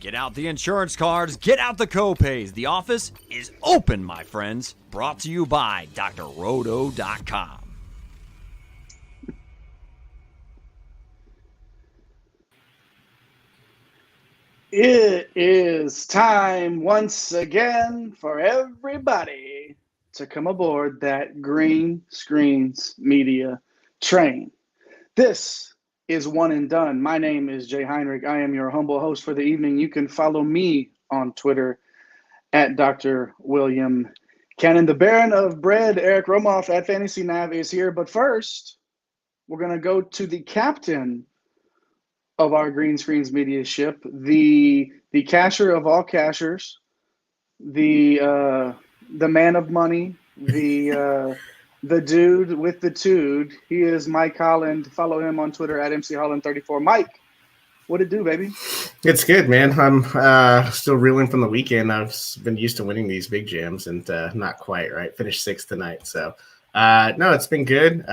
Get out the insurance cards, get out the copays. The office is open, my friends. Brought to you by drroto.com. It is time once again for everybody to come aboard that Green Screens Media train. This is One and Done. My name is Jay Heinrich. I am your humble host for the evening. You can follow me on Twitter at Dr. William Cannon. The Baron of Bread, Eric Romoff at Fantasy Nav is here. But first, we're going to go to the captain of our Green Screens Media ship, the casher of all cashers, the man of money, the dude with the tude. He is Mike Holland. Follow him on Twitter at MCHolland34. Mike, what it do, baby? It's good, man. I'm still reeling from the weekend. I've been used to winning these big jams and not quite, right? Finished sixth tonight. So, no, it's been good.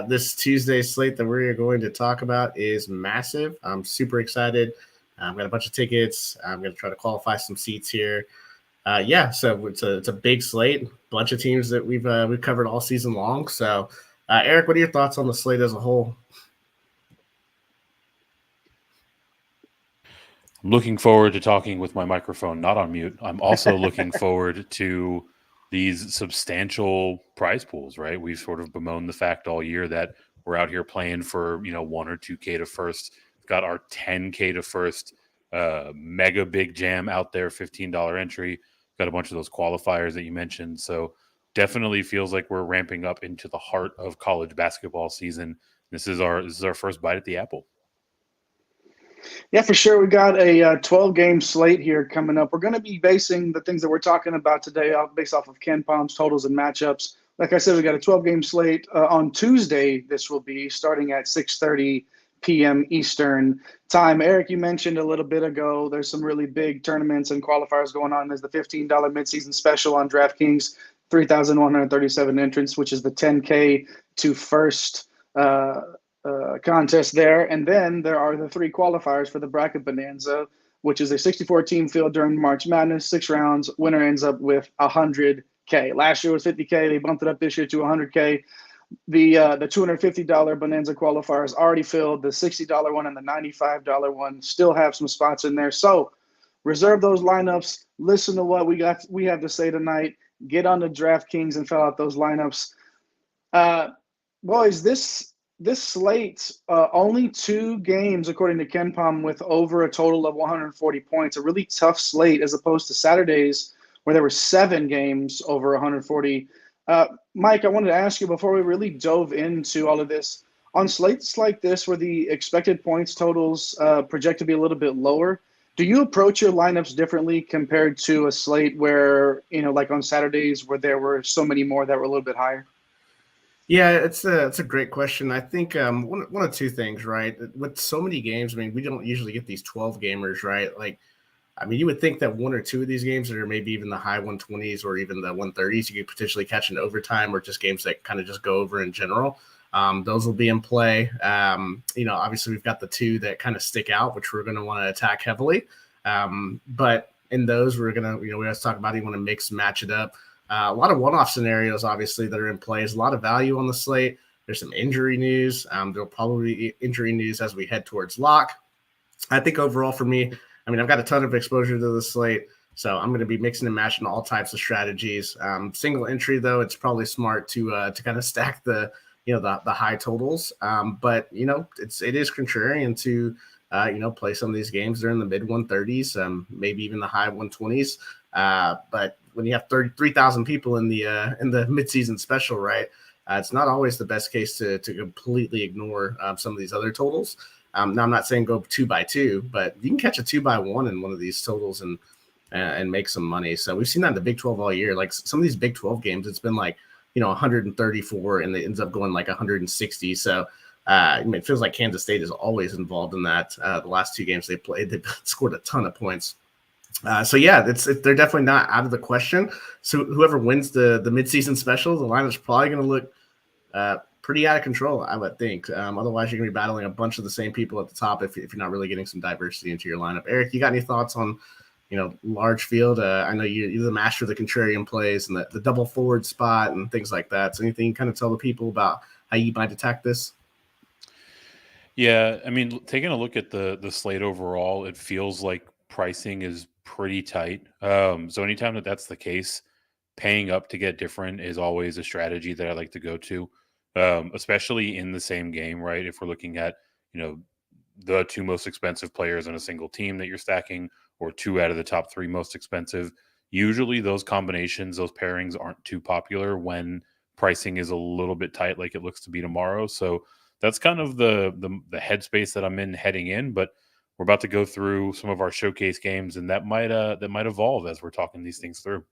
This Tuesday slate that we're going to talk about is massive. I'm super excited. I've got a bunch of tickets. I'm going to try to qualify some seats here. So it's a big slate, bunch of teams that we've covered all season long. So, Eric, what are your thoughts on the slate as a whole? I'm looking forward to talking with my microphone not on mute. I'm also looking forward to these substantial prize pools, right? We've sort of bemoaned the fact all year that we're out here playing for, 1 or 2K to first. We've got our 10K to first mega big jam out there, $15 entry. Got a bunch of those qualifiers that you mentioned. So definitely feels like we're ramping up into the heart of college basketball season. This is our first bite at the apple. Yeah, for sure. We got a 12-game slate here coming up. We're going to be basing the things that we're talking about today based off of Ken Palm's totals and matchups. Like I said, we got a 12-game slate on Tuesday. This will be starting at 6:30 p.m. Eastern time. Eric, you mentioned a little bit ago, there's some really big tournaments and qualifiers going on. There's the $15 midseason special on DraftKings, 3,137 entrants, which is the 10K to first contest there. And then there are the 3 qualifiers for the bracket bonanza, which is a 64-team field during March Madness, 6 rounds. Winner ends up with $100K. Last year was $50K. They bumped it up this year to $100K. The $250 bonanza qualifier is already filled. The $60 one and the $95 one still have some spots in there. So reserve those lineups. Listen to what we have to say tonight. Get on the DraftKings and fill out those lineups. Boys, this slate, only 2 games, according to Ken Palm, with over a total of 140 points. A really tough slate as opposed to Saturdays where there were 7 games over 140. Mike, I wanted to ask you before we really dove into all of this, on slates like this where the expected points totals project to be a little bit lower, do you approach your lineups differently compared to a slate where, like on Saturdays where there were so many more that were a little bit higher? Yeah, it's a great question. I think one of 2 things, right? With so many games, we don't usually get these 12 gamers, right? You would think that 1 or 2 of these games that are maybe even the high 120s or even the 130s, you could potentially catch in overtime or just games that kind of just go over in general. Those will be in play. Obviously we've got the 2 that kind of stick out, which we're going to want to attack heavily. But in those, we're going to, we always talk about you want to mix, match it up. A lot of one-off scenarios, obviously, that are in play. There's a lot of value on the slate. There's some injury news. There'll probably be injury news as we head towards lock. I think overall for me, I've got a ton of exposure to the slate, so I'm going to be mixing and matching all types of strategies. Single entry, though, it's probably smart to kind of stack the high totals. But it is contrarian to play some of these games. They're in the mid 130s, maybe even the high 120s. But when you have 33,000 people in the midseason special, right? It's not always the best case to completely ignore some of these other totals. Now, I'm not saying go 2x2, but you can catch a 2x1 in one of these totals and make some money. So we've seen that in the Big 12 all year. Like some of these Big 12 games, it's been 134, and it ends up going 160. So it feels like Kansas State is always involved in that. The last 2 games they played, they scored a ton of points. They're definitely not out of the question. So whoever wins the midseason special, the line is probably going to look pretty out of control, I would think. Otherwise, you're going to be battling a bunch of the same people at the top if you're not really getting some diversity into your lineup. Eric, you got any thoughts on, large field? I know you're the master of the contrarian plays and the double forward spot and things like that. So anything you kind of tell the people about how you might attack this? Yeah, I mean, taking a look at the slate overall, it feels like pricing is pretty tight. So anytime that's the case, paying up to get different is always a strategy that I like to go to, especially in the same game, right? If we're looking at, the two most expensive players on a single team that you're stacking, or two out of the top three most expensive, usually those combinations, those pairings aren't too popular when pricing is a little bit tight, like it looks to be tomorrow. So that's kind of the headspace that I'm in heading in. But we're about to go through some of our showcase games, and that might evolve as we're talking these things through.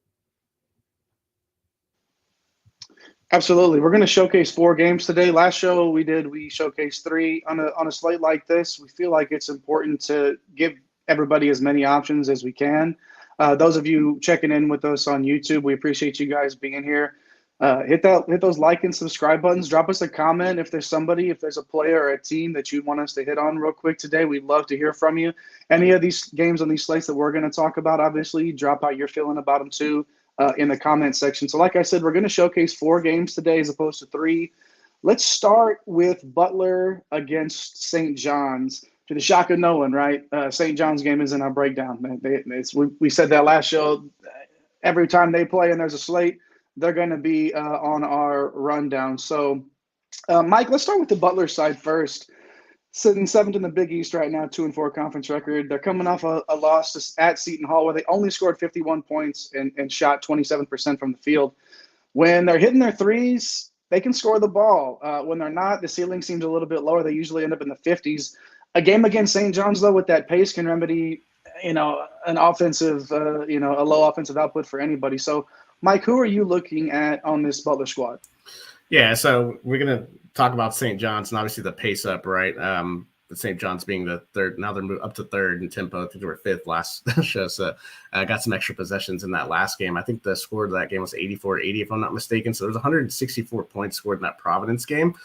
Absolutely. We're going to showcase 4 games today. Last show we showcased 3 on a slate like this. We feel like it's important to give everybody as many options as we can. Those of you checking in with us on YouTube, we appreciate you guys being here. Hit those like and subscribe buttons. Drop us a comment if there's a player or a team that you want us to hit on real quick today. We'd love to hear from you. Any of these games on these slates that we're going to talk about, obviously, drop out your feeling about them too. In the comment section. So like I said, we're going to showcase 4 games today as opposed to 3. Let's start with Butler against St. John's. To the shock of no one, right? St. John's game is in our breakdown. We said that last show. Every time they play and there's a slate, they're going to be on our rundown. So, Mike, let's start with the Butler side first. Sitting 7th in the Big East right now, 2-4 conference record. They're coming off a loss at Seton Hall where they only scored 51 points and shot 27% from the field. When they're hitting their threes, they can score the ball. When they're not, the ceiling seems a little bit lower. They usually end up in the 50s. A game against St. John's, though, with that pace can remedy, an offensive, a low offensive output for anybody. So, Mike, who are you looking at on this Butler squad? Yeah, so we're going to talk about St. John's and obviously the pace up, right? St. John's being the third. Now they're moved up to third in tempo. I think they were 5th last show. So got some extra possessions in that last game. I think the score of that game was 84-80, if I'm not mistaken. So there's 164 points scored in that Providence game.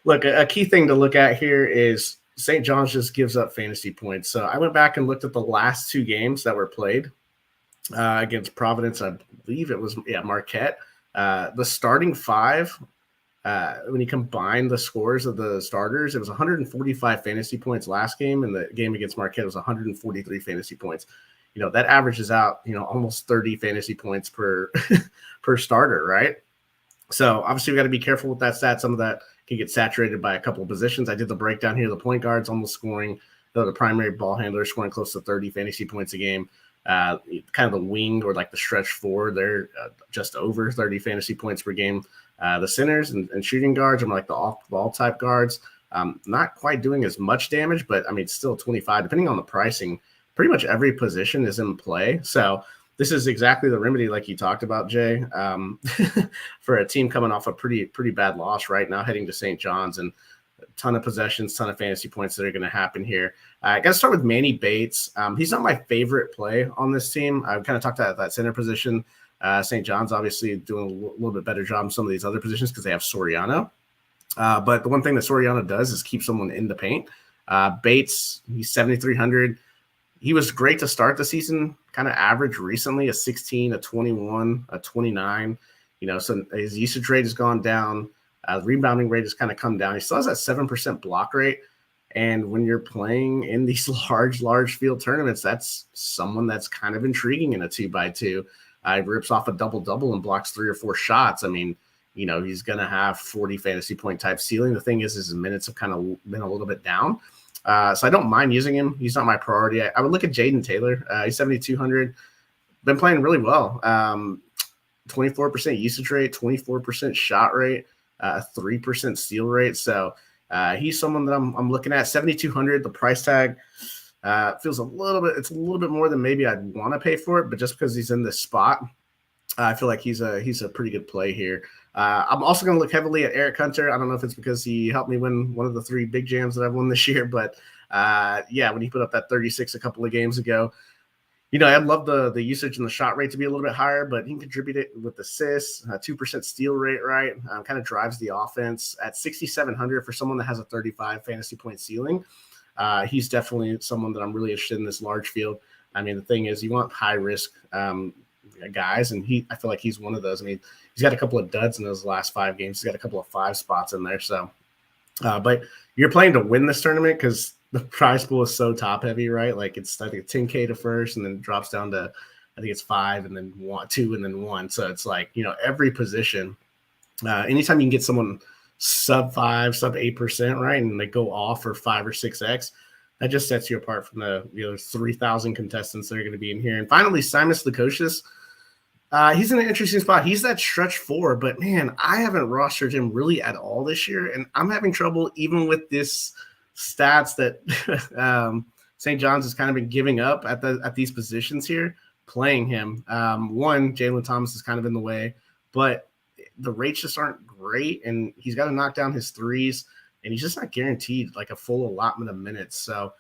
Look, a key thing to look at here is St. John's just gives up fantasy points. So I went back and looked at the last 2 games that were played against Providence. I believe it was, Marquette. The starting 5, when you combine the scores of the starters, it was 145 fantasy points last game, and the game against Marquette was 143 fantasy points. That averages out, almost 30 fantasy points per per starter, right? So obviously we got to be careful with that stat. Some of that can get saturated by a couple of positions. I did the breakdown here. The point guards almost scoring, the primary ball handler scoring close to 30 fantasy points a game. Kind of the wing or like the stretch forward, they're just over 30 fantasy points per game. The centers and shooting guards are like the off-ball type guards. Not quite doing as much damage, but I mean, still 25, depending on the pricing. Pretty much every position is in play. So this is exactly the remedy, like you talked about, Jay, for a team coming off a pretty bad loss right now, heading to St. John's, and a ton of possessions, ton of fantasy points that are going to happen here. I got to start with Manny Bates. He's not my favorite play on this team. I've kind of talked about that center position. St. John's obviously doing a little bit better job in some of these other positions because they have Soriano. But the one thing that Soriano does is keep someone in the paint. Bates, he's 7,300. He was great to start the season, kind of average recently, a 16, a 21, a 29. So his usage rate has gone down. The rebounding rate has kind of come down. He still has that 7% block rate. And when you're playing in these large field tournaments, that's someone that's kind of intriguing in a 2x2. He rips off a double-double and blocks 3 or 4 shots. I mean, he's going to have 40 fantasy point type ceiling. The thing is his minutes have kind of been a little bit down. So I don't mind using him. He's not my priority. I would look at Jaden Taylor. He's 7,200. Been playing really well. 24% usage rate, 24% shot rate, 3% steal rate. So he's someone that I'm looking at. 7,200. The price tag feels it's a little bit more than maybe I'd want to pay for it, but just because he's in this spot, I feel like he's a pretty good play here. I'm also going to look heavily at Eric Hunter. I don't know if it's because he helped me win one of the 3 big jams that I've won this year, but when he put up that 36 a couple of games ago, I love the usage and the shot rate to be a little bit higher, but he can contribute it with assists, 2% steal rate, right? Kind of drives the offense at 6,700 for someone that has a 35 fantasy point ceiling. He's definitely someone that I'm really interested in this large field. I mean, the thing is, you want high risk guys, and I feel like he's one of those. I mean, he's got a couple of duds in those last 5 games. He's got a couple of 5 spots in there. So, but you're playing to win this tournament because the prize pool is so top heavy, right? Like it's, I think, 10K to first, and then it drops down to, I think it's 5, and then 1, 2, and then 1. So it's like, every position, anytime you can get someone sub 5, sub 8%, right, and they go off for 5 or 6x, that just sets you apart from the 3,000 contestants that are going to be in here. And finally, Simas Lukosius. He's in an interesting spot. He's that stretch 4, but man, I haven't rostered him really at all this year, and I'm having trouble even with this stats that St. John's has kind of been giving up at these positions here, playing him. One, Jalen Thomas is kind of in the way, but the rates just aren't great, and he's got to knock down his threes, and he's just not guaranteed like a full allotment of minutes. So,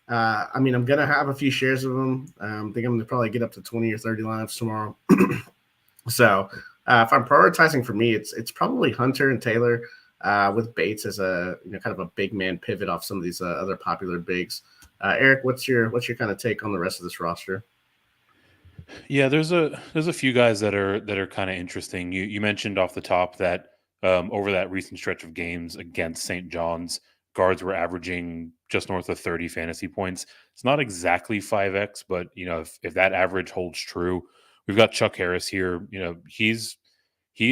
I mean, I'm going to have a few shares of him. I think I'm going to probably get up to 20 or 30 lineups tomorrow. So if I'm prioritizing for me, it's probably Hunter and Taylor with Bates as a kind of a big man pivot off some of these other popular bigs. Eric, what's your kind of take on the rest of this roster? Yeah, there's a few guys that are kind of interesting. You mentioned off the top that over that recent stretch of games against St. John's, guards were averaging just north of 30 fantasy points. It's not exactly 5x, but if that average holds true, we've got Chuck Harris here. He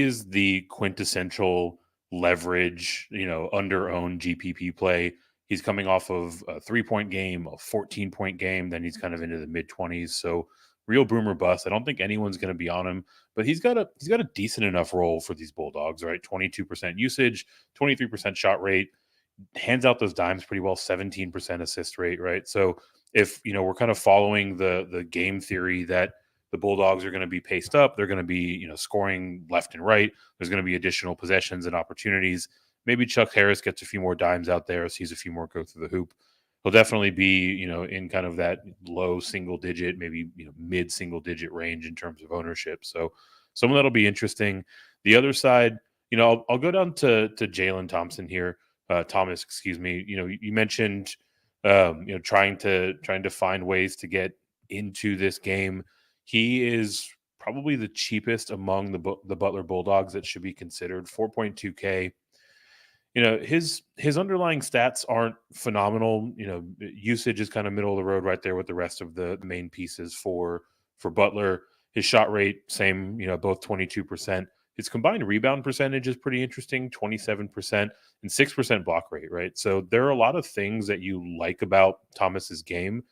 is the quintessential leverage, under owned GPP play. He's coming off of a 3-point game, a 14-point game, then he's kind of into the mid 20s. So real boomer bust. I don't think anyone's going to be on him, but he's got a decent enough role for these Bulldogs, right? 22% usage, 23% shot rate, hands out those dimes pretty well, 17% assist rate, right? So if we're kind of following the game theory that the Bulldogs are going to be paced up, they're going to be scoring left and right, there's going to be additional possessions and opportunities. Maybe Chuck Harris gets a few more dimes out there, sees a few more go through the hoop. He'll definitely be in kind of that low single digit, maybe mid single digit range in terms of ownership. So someone that'll be interesting. The other side, I'll go down to Jalen Thompson here. Thomas, excuse me. You mentioned trying to find ways to get into this game. He is probably the cheapest among the Butler Bulldogs that should be considered. 4.2K. His underlying stats aren't phenomenal. Usage is kind of middle of the road right there with the rest of the main pieces for Butler. His shot rate, same, both 22%. His combined rebound percentage is pretty interesting, 27% and 6% block rate, right? So there are a lot of things that you like about Thomas's game.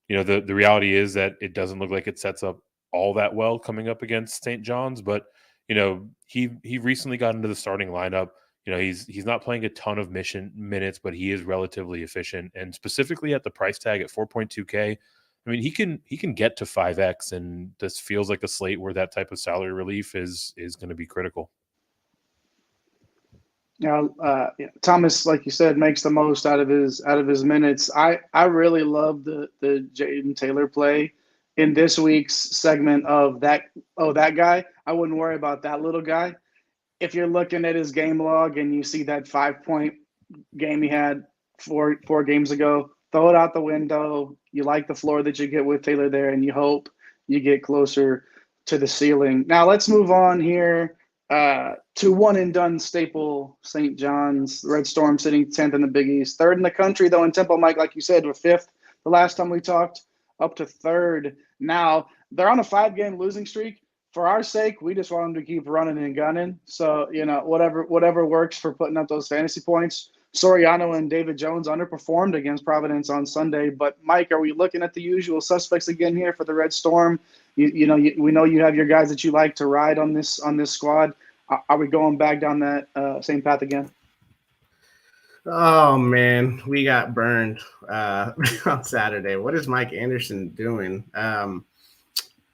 The reality is that it doesn't look like it sets up all that well coming up against St. John's, but he recently got into the starting lineup. He's not playing a ton of minutes, but he is relatively efficient, and specifically at the price tag at 4.2K. I mean, he can get to 5x, and this feels like a slate where that type of salary relief is going to be critical. Thomas, like you said, makes the most out of his minutes. I really love the Jaden Taylor play in this week's segment of that guy. I wouldn't worry about that little guy. If you're looking at his game log and you see that 5-point game he had four games ago, throw it out the window. You like the floor that you get with Taylor there, and you hope you get closer to the ceiling. Now let's move on here to one and done staple St. John's. The Red Storm sitting 10th in the Big East. 3rd in the country, though, in Temple, Mike, like you said, were 5th the last time we talked, up to 3rd. Now, they're on a 5-game losing streak. For our sake, we just want them to keep running and gunning. So, whatever works for putting up those fantasy points. Soriano and David Jones underperformed against Providence on Sunday. But, Mike, are we looking at the usual suspects again here for the Red Storm? We know you have your guys that you like to ride on this squad. Are we going back down that same path again? Oh, man, we got burned on Saturday. What is Mike Anderson doing?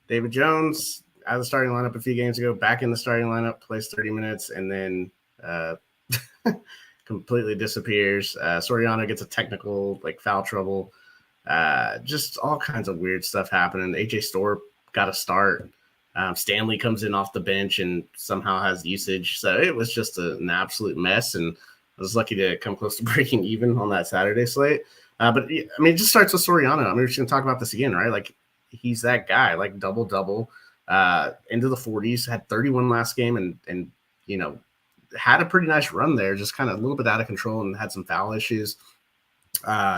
David Jones out of the starting lineup a few games ago, back in the starting lineup, plays 30 minutes, and then completely disappears. Soriano gets a technical, foul trouble. Just all kinds of weird stuff happening. AJ Store got a start. Stanley comes in off the bench and somehow has usage. So it was just an absolute mess. And I was lucky to come close to breaking even on that Saturday slate. But I mean, it just starts with Soriano. I mean, we're just going to talk about this again, right? Like, he's that guy, like double, into the 40s, had 31 last game and, you know, had a pretty nice run there, just kind of a little bit out of control and had some foul issues.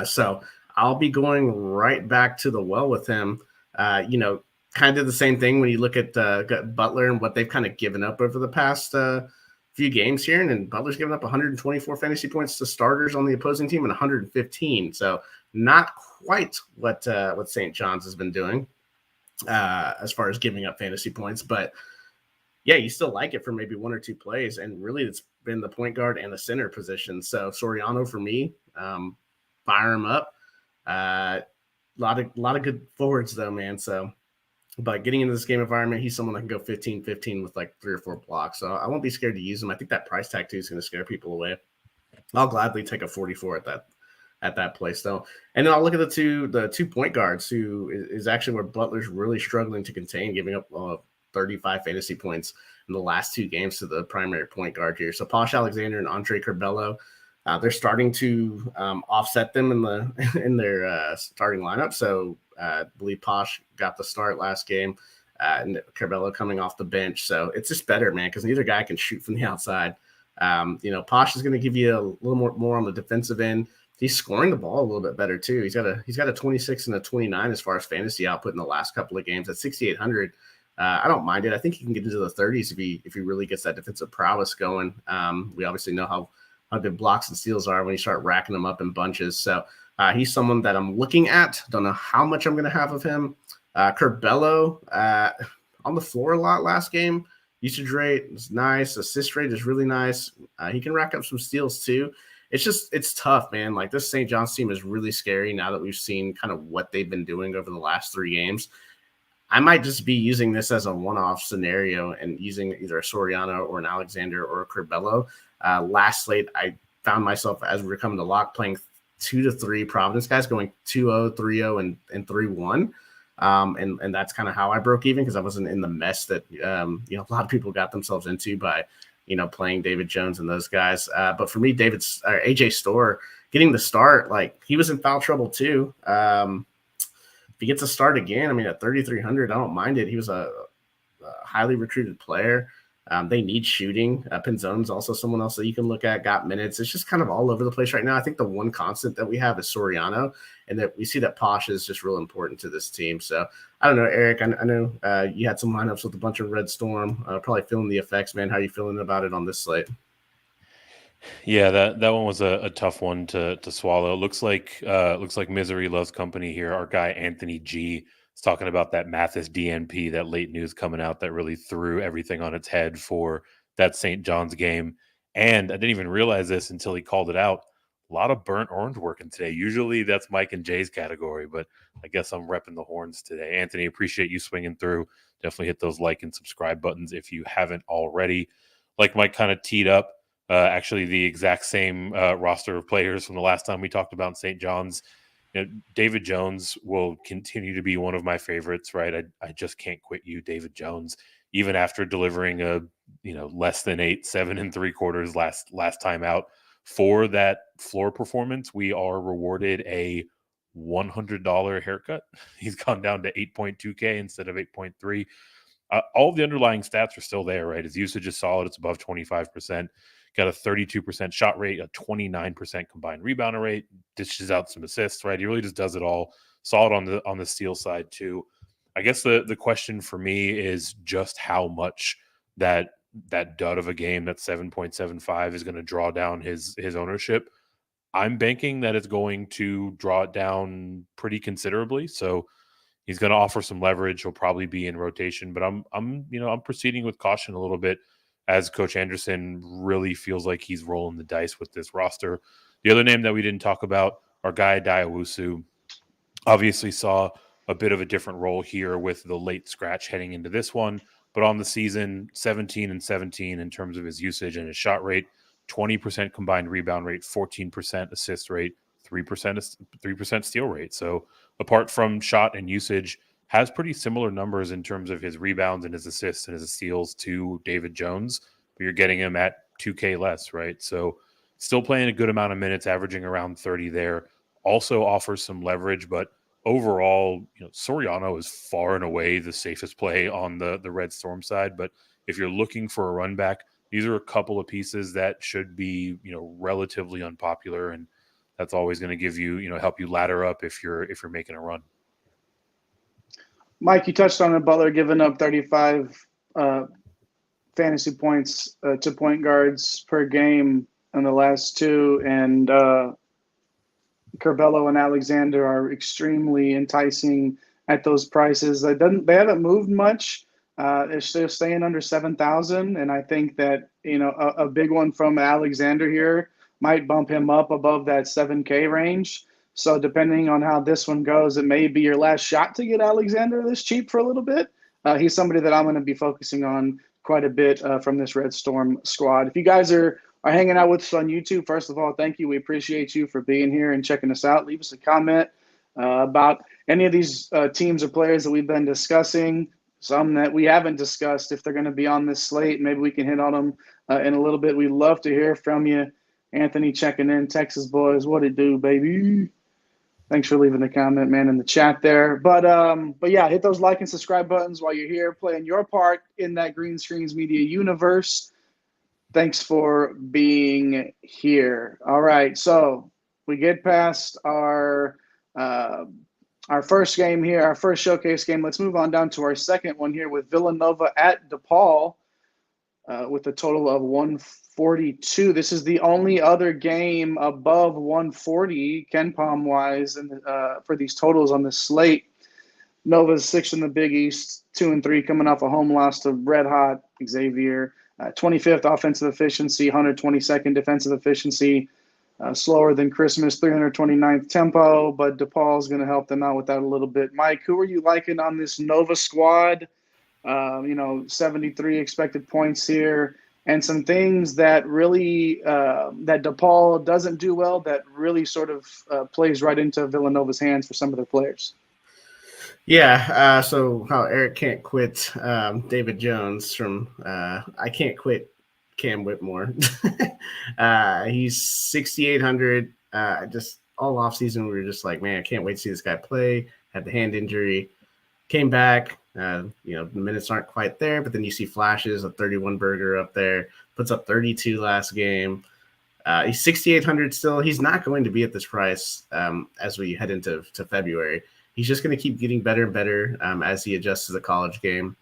So I'll be going right back to the well with him. You know, kind of the same thing when you look at Butler and what they've kind of given up over the past few games here. And Butler's given up 124 fantasy points to starters on the opposing team and 115. So not quite what St. John's has been doing as far as giving up fantasy points. But yeah, you still like it for maybe one or two plays. And really, it's been the point guard and the center position. So Soriano for me, fire him up. A lot of good forwards though, man. So, but getting into this game environment, he's someone that can go 15-15 with like 3 or 4 blocks. So I won't be scared to use him. I think that price tag too is going to scare people away. I'll gladly take a 44 at that place though. And then I'll look at the two point guards, who is actually where Butler's really struggling to contain, giving up 35 fantasy points in the last 2 games to the primary point guard here. So Posh Alexander and Andre Curbelo, they're starting to offset them in their starting lineup. So I believe Posh got the start last game, and Curbelo coming off the bench. So it's just better, man, because neither guy can shoot from the outside. You know, Posh is going to give you a little more on the defensive end. He's scoring the ball a little bit better too. He's got a 26 and a 29 as far as fantasy output in the last couple of games at 6,800. I don't mind it. I think he can get into the 30s if he really gets that defensive prowess going. We obviously know how good blocks and steals are when you start racking them up in bunches. So he's someone that I'm looking at. Don't know how much I'm going to have of him. Curbelo on the floor a lot last game. Usage rate is nice. Assist rate is really nice. He can rack up some steals too. It's tough, man. Like, this St. John's team is really scary now that we've seen kind of what they've been doing over the last 3 games. I might just be using this as a one-off scenario and using either a Soriano or an Alexander or a Curbelo. Last slate, I found myself, as we were coming to lock, playing 2 to 3 Providence guys, going 2-0, 3-0, and 3-1. And that's kind of how I broke even, because I wasn't in the mess that a lot of people got themselves into by playing David Jones and those guys. But for me, AJ Store getting the start, like, he was in foul trouble too. If he gets a start again, I mean, at 3,300, I don't mind it. He was a highly recruited player. They need shooting. Pinzone's also someone else that you can look at, got minutes. It's just kind of all over the place right now. I think the one constant that we have is Soriano, and that we see that Posh is just real important to this team. So I don't know, Eric, I know you had some lineups with a bunch of Red Storm, probably feeling the effects, man. How are you feeling about it on this slate? Yeah, that one was a tough one to swallow. It looks like misery loves company here. Our guy Anthony G is talking about that Mathis DNP, that late news coming out that really threw everything on its head for that St. John's game. And I didn't even realize this until he called it out. A lot of burnt orange working today. Usually that's Mike and Jay's category, but I guess I'm repping the horns today. Anthony, appreciate you swinging through. Definitely hit those like and subscribe buttons if you haven't already. Like Mike kind of teed up, actually the exact same roster of players from the last time we talked about St. John's. David Jones will continue to be one of my favorites, right? I just can't quit you, David Jones, even after delivering a less than 7 3/4 last time out. For that floor performance, we are rewarded a $100 haircut. He's gone down to 8.2K instead of 8.3. All the underlying stats are still there, right? His usage is solid. It's above 25%. Got a 32% shot rate, a 29% combined rebound rate, dishes out some assists, right? He really just does it all. Solid on the steal side too. I guess the question for me is just how much that dud of a game, that 7.75, is going to draw down his ownership. I'm banking that it's going to draw it down pretty considerably. So he's going to offer some leverage. He'll probably be in rotation, but I'm proceeding with caution a little bit, as Coach Anderson really feels like he's rolling the dice with this roster. The other name that we didn't talk about, our guy Diawusu, obviously saw a bit of a different role here with the late scratch heading into this one. But on the season, 17 and 17 in terms of his usage and his shot rate, 20% combined rebound rate, 14% assist rate, 3% steal rate. So apart from shot and usage, has pretty similar numbers in terms of his rebounds and his assists and his steals to David Jones, but you're getting him at 2K less, right? So still playing a good amount of minutes, averaging around 30 there. Also offers some leverage, but overall, Soriano is far and away the safest play on the Red Storm side. But if you're looking for a run back, these are a couple of pieces that should be, relatively unpopular, and that's always going to give you, help you ladder up if you're making a run. Mike, you touched on it. Butler giving up 35 fantasy points to point guards per game in the last two, and Curbelo and Alexander are extremely enticing at those prices. They haven't moved much. They're still staying under 7,000, and I think that a big one from Alexander here might bump him up above that 7K range. So depending on how this one goes, it may be your last shot to get Alexander this cheap for a little bit. He's somebody that I'm going to be focusing on quite a bit from this Red Storm squad. If you guys are hanging out with us on YouTube, first of all, thank you. We appreciate you for being here and checking us out. Leave us a comment about any of these teams or players that we've been discussing, some that we haven't discussed, if they're going to be on this slate. Maybe we can hit on them in a little bit. We'd love to hear from you. Anthony checking in, Texas boys, what it do, baby? Thanks for leaving the comment, man, in the chat there. But yeah, hit those like and subscribe buttons while you're here playing your part in that Green Screens Media universe. Thanks for being here. All right, so we get past our first game here, our first showcase game. Let's move on down to our second one here with Villanova at DePaul with a total of 142. This is the only other game above 140 KenPom wise for these totals on the slate. Nova's 6th in the Big East, 2-3, coming off a home loss to red hot Xavier. 25th offensive efficiency, 122nd defensive efficiency. Slower than Christmas, 329th tempo, but DePaul's going to help them out with that a little bit. Mike, who are you liking on this Nova squad? 73 expected points here, and some things that really that DePaul doesn't do well that really sort of plays right into Villanova's hands for some of their players. Yeah, so how Eric can't quit David Jones from I can't quit Cam Whitmore. He's 6,800. Just all offseason, we were just like, man, I can't wait to see this guy play. Had the hand injury, came back. The minutes aren't quite there, but then you see flashes of 31 burger up there, puts up 32 last game. He's 6,800 still. He's not going to be at this price as we head into February. He's just going to keep getting better and better as he adjusts to the college game.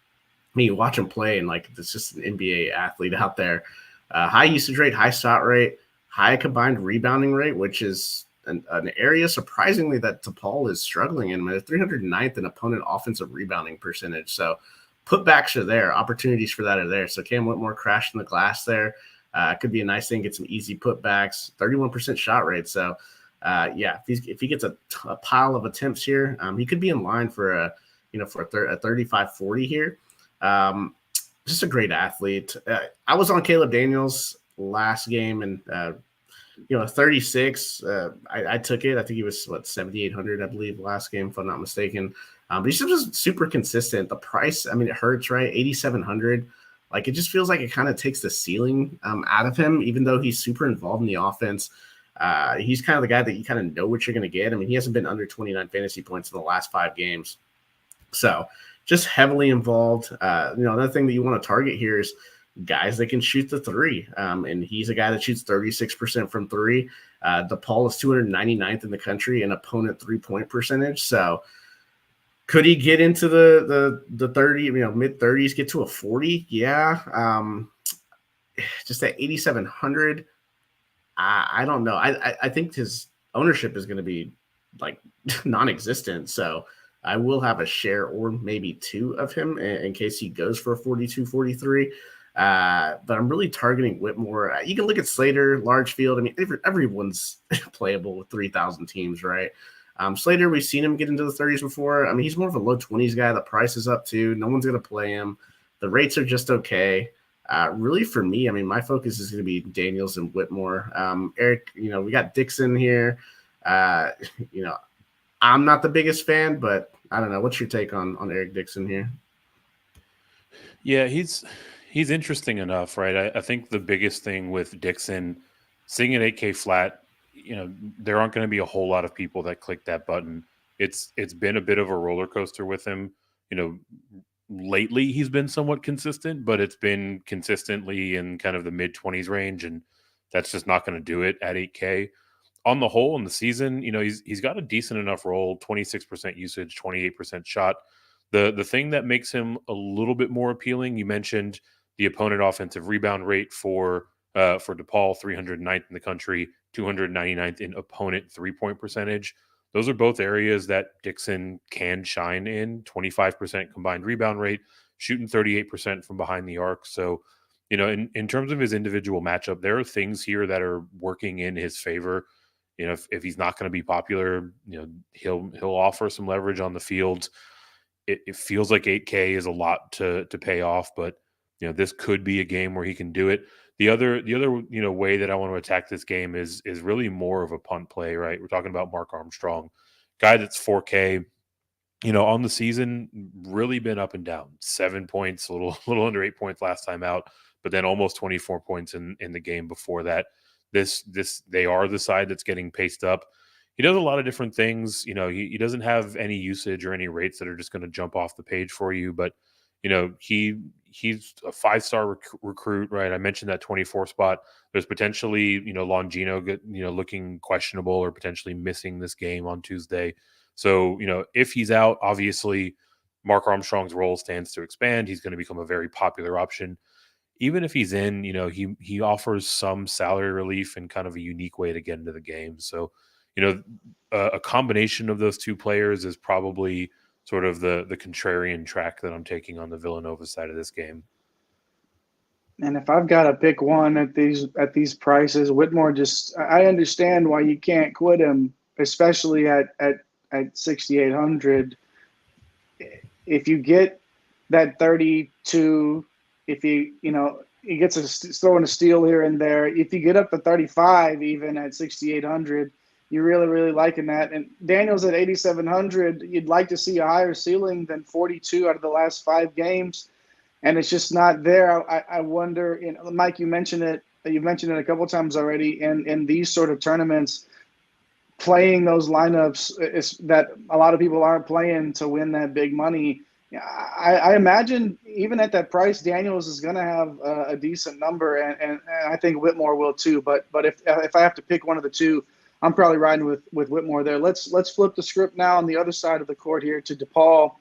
I mean, you watch him play, and it's just an NBA athlete out there. High usage rate, high shot rate, high combined rebounding rate, which is an area surprisingly that DePaul is struggling in. They're 309th in opponent offensive rebounding percentage. So putbacks are there. Opportunities for that are there. So Cam Whitmore crashed in the glass there. Could be a nice thing. Get some easy putbacks. 31% shot rate. So if he gets a pile of attempts here, he could be in line for a 35-40 here. Just a great athlete. I was on Caleb Daniels last game, and 36. I took it. I think he was 7,800, I believe, last game, if I'm not mistaken. But he's just super consistent. The price, I mean, it hurts, right? 8,700. It just feels like it kind of takes the ceiling out of him, even though he's super involved in the offense. He's kind of the guy that you kind of know what you're going to get. I mean, he hasn't been under 29 fantasy points in the last 5 games. So just heavily involved. Another thing that you want to target here is guys that can shoot the three. And he's a guy that shoots 36% from three. DePaul is 299th in the country in opponent 3-point percentage. So could he get into the 30, mid 30s, get to a 40? Yeah. Just at 8,700. I don't know. I think his ownership is going to be non-existent. So I will have a share or maybe 2 of him in case he goes for a 42, 43. But I'm really targeting Whitmore. You can look at Slater, large field. I mean, everyone's playable with 3,000 teams, right? Slater, we've seen him get into the 30s before. I mean, he's more of a low 20s guy. The price is up too. No one's going to play him. The rates are just okay. Really, for me, I mean, my focus is going to be Daniels and Whitmore. Eric, we got Dixon here. You know, I'm not the biggest fan, but I don't know. What's your take on Eric Dixon here? Yeah, he's interesting enough, right? I think the biggest thing with Dixon, seeing an 8K flat, you know, there aren't going to be a whole lot of people that click that button. It's been a bit of a roller coaster with him. You know, lately he's been somewhat consistent, but it's been consistently in kind of the mid-20s range, and that's just not going to do it at 8K. On the whole, in the season, you know, he's got a decent enough role, 26% usage, 28% shot. The thing that makes him a little bit more appealing, you mentioned the opponent offensive rebound rate for DePaul, 309th in the country, 299th in opponent 3-point percentage. Those are both areas that Dixon can shine in. 25% combined rebound rate, shooting 38% from behind the arc. So, you know, in terms of his individual matchup, there are things here that are working in his favor. You know, if he's not going to be popular, you know, he'll offer some leverage on the field. It feels like 8K is a lot to pay off, but you know, this could be a game where he can do it. The other you know, way that I want to attack this game is really more of a punt play, right? We're talking about Mark Armstrong, guy that's 4K. You know, on the season, really been up and down. 7 points, a little under 8 points last time out, but then almost 24 points in the game before that. This they are the side that's getting paced up. He does a lot of different things. You know, he doesn't have any usage or any rates that are just going to jump off the page for you, but you know, he's a 5-star recruit, right? I mentioned that 24 spot. There's potentially, you know, Longino, you know, looking questionable or potentially missing this game on Tuesday. So, you know, if he's out, obviously Mark Armstrong's role stands to expand. He's going to become a very popular option. Even if he's in, you know, he offers some salary relief and kind of a unique way to get into the game. So, you know, a combination of those two players is probably sort of the contrarian track that I'm taking on the Villanova side of this game. And if I've got to pick one at these prices, Whitmore I understand why you can't quit him, especially at 6,800. If you get that 32, if he gets throwing a steal here and there, if you get up to 35 even at 6,800, you're really, really liking that. And Daniels at 8,700, you'd like to see a higher ceiling than 42 out of the last 5 games. And it's just not there. I wonder, you know, Mike, you mentioned it a couple of times already. In these sort of tournaments, playing those lineups is that a lot of people aren't playing to win that big money. I imagine even at that price, Daniels is going to have a decent number, and I think Whitmore will too. But if I have to pick one of the two, I'm probably riding with Whitmore there. Let's flip the script now on the other side of the court here to DePaul,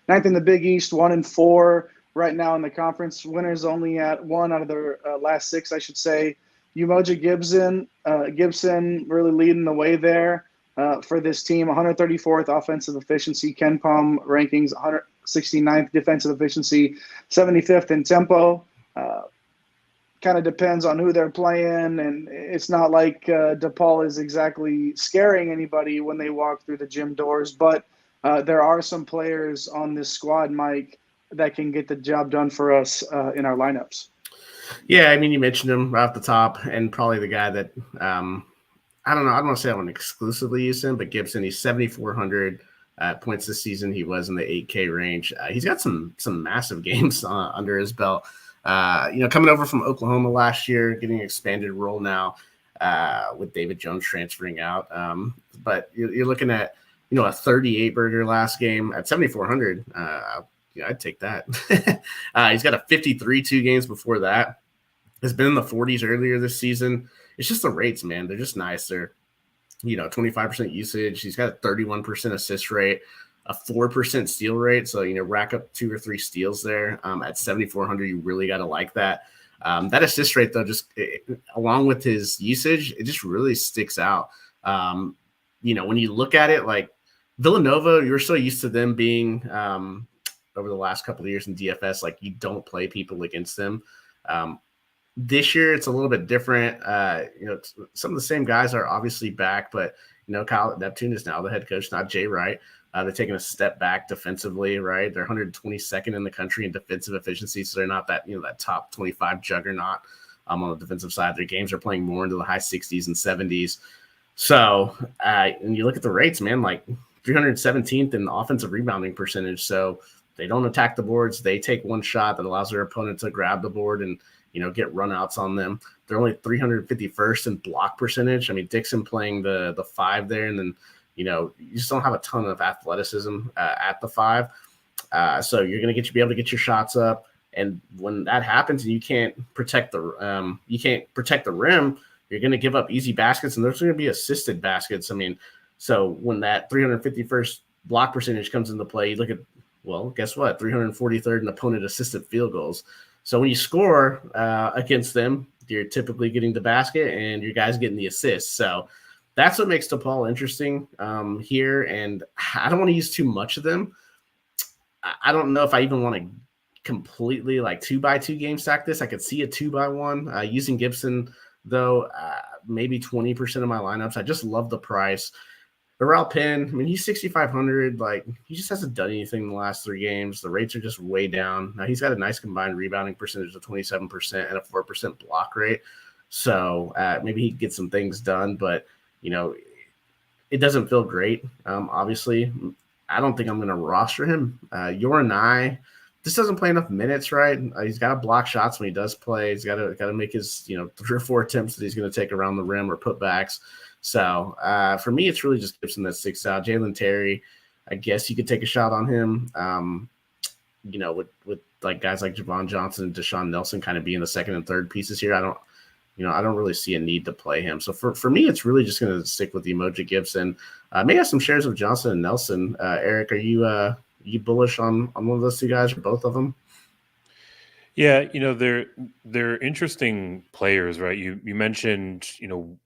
9th in the Big East, 1-4 right now in the conference. Winners only at 1 out of their last 6, I should say. Umoja Gibson really leading the way there for this team. 134th offensive efficiency. Ken Palm rankings 169th defensive efficiency, 75th in tempo. Kind of depends on who they're playing, and it's not like DePaul is exactly scaring anybody when they walk through the gym doors, but there are some players on this squad, Mike, that can get the job done for us in our lineups. Yeah, I mean, you mentioned him right off the top, and probably the guy that I don't know. I don't want to say I want to exclusively use him, but Gibson, he's 7,400 points this season. He was in the 8K range. He's got some massive games under his belt. You know, coming over from Oklahoma last year, getting an expanded role now with David Jones transferring out. But you're looking at, you know, a 38 burger last game at 7,400. Yeah, I'd take that. He's got a 53 2 games before that. Has been in the 40s earlier this season. It's just the rates, man. They're just nice. They're, you know, 25% usage. He's got a 31% assist rate, a 4% steal rate. So, you know, rack up 2 or 3 steals there. At 7,400, you really got to like that. That assist rate, though, along with his usage, it just really sticks out. You know, when you look at it, like Villanova, you're so used to them being over the last couple of years in DFS, like you don't play people against them. This year, it's a little bit different. You know, some of the same guys are obviously back, but, you know, Kyle Neptune is now the head coach, not Jay Wright. They're taking a step back defensively, right? They're 122nd in the country in defensive efficiency, so they're not that, you know, that top 25 juggernaut on the defensive side. Their games are playing more into the high 60s and 70s. So, and you look at the rates, man, like 317th in offensive rebounding percentage. So they don't attack the boards. They take one shot that allows their opponent to grab the board and, get runouts on them. They're only 351st in block percentage. I mean, Dixon playing the 5 there, and then, you just don't have a ton of athleticism at the 5. So you're going to be able to get your shots up. And when that happens and you can't protect the rim, you're going to give up easy baskets, and there's going to be assisted baskets. I mean, so when that 351st block percentage comes into play, you look at, well, guess what? 343rd in opponent assisted field goals. So when you score against them, you're typically getting the basket and your guys getting the assist. So that's what makes DePaul interesting here. And I don't want to use too much of them. I don't know if I even want to completely 2x2 game stack this. I could see a 2x1 using Gibson, though, maybe 20% of my lineups. I just love the price. Raul Penn, I mean, he's 6,500. He just hasn't done anything in the last 3 games. The rates are just way down. Now, he's got a nice combined rebounding percentage of 27% and a 4% block rate. So maybe he can get some things done, but, it doesn't feel great. Obviously, I don't think I'm going to roster him. Yoranai just doesn't play enough minutes, right? He's got to block shots when he does play. He's got to make his 3 or 4 attempts that he's going to take around the rim or putbacks. So for me, it's really just Gibson that sticks out. Jalen Terry, I guess you could take a shot on him. With guys like Javon Johnson and Deshaun Nelson kind of being the second and third pieces here. I don't really see a need to play him. So for me, it's really just going to stick with the emoji Gibson. May have some shares of Johnson and Nelson. Eric, are you bullish on one of those 2 guys or both of them? Yeah, they're interesting players, right? You mentioned,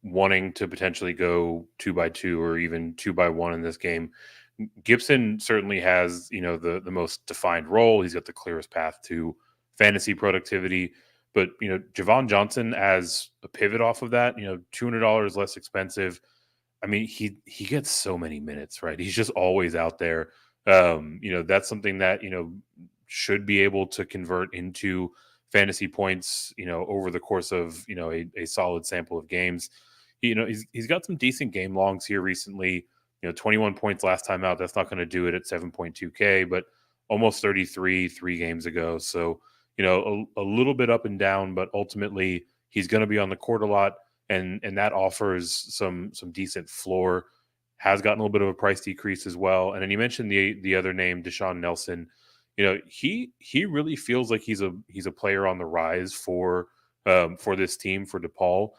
wanting to potentially go 2x2 or even 2x1 in this game. Gibson certainly has, the most defined role. He's got the clearest path to fantasy productivity. But, Javon Johnson as a pivot off of that, $200 less expensive. I mean, he gets so many minutes, right? He's just always out there. That's something that, should be able to convert into fantasy points, over the course of, a solid sample of games. He's got some decent game logs here recently, 21 points last time out. That's not going to do it at 7.2K, but almost 33 3 games ago. So, a little bit up and down, but ultimately he's going to be on the court a lot, and that offers some decent floor. Has gotten a little bit of a price decrease as well. And then you mentioned the other name, Deshaun Nelson. He really feels like he's a player on the rise for this team, for DePaul.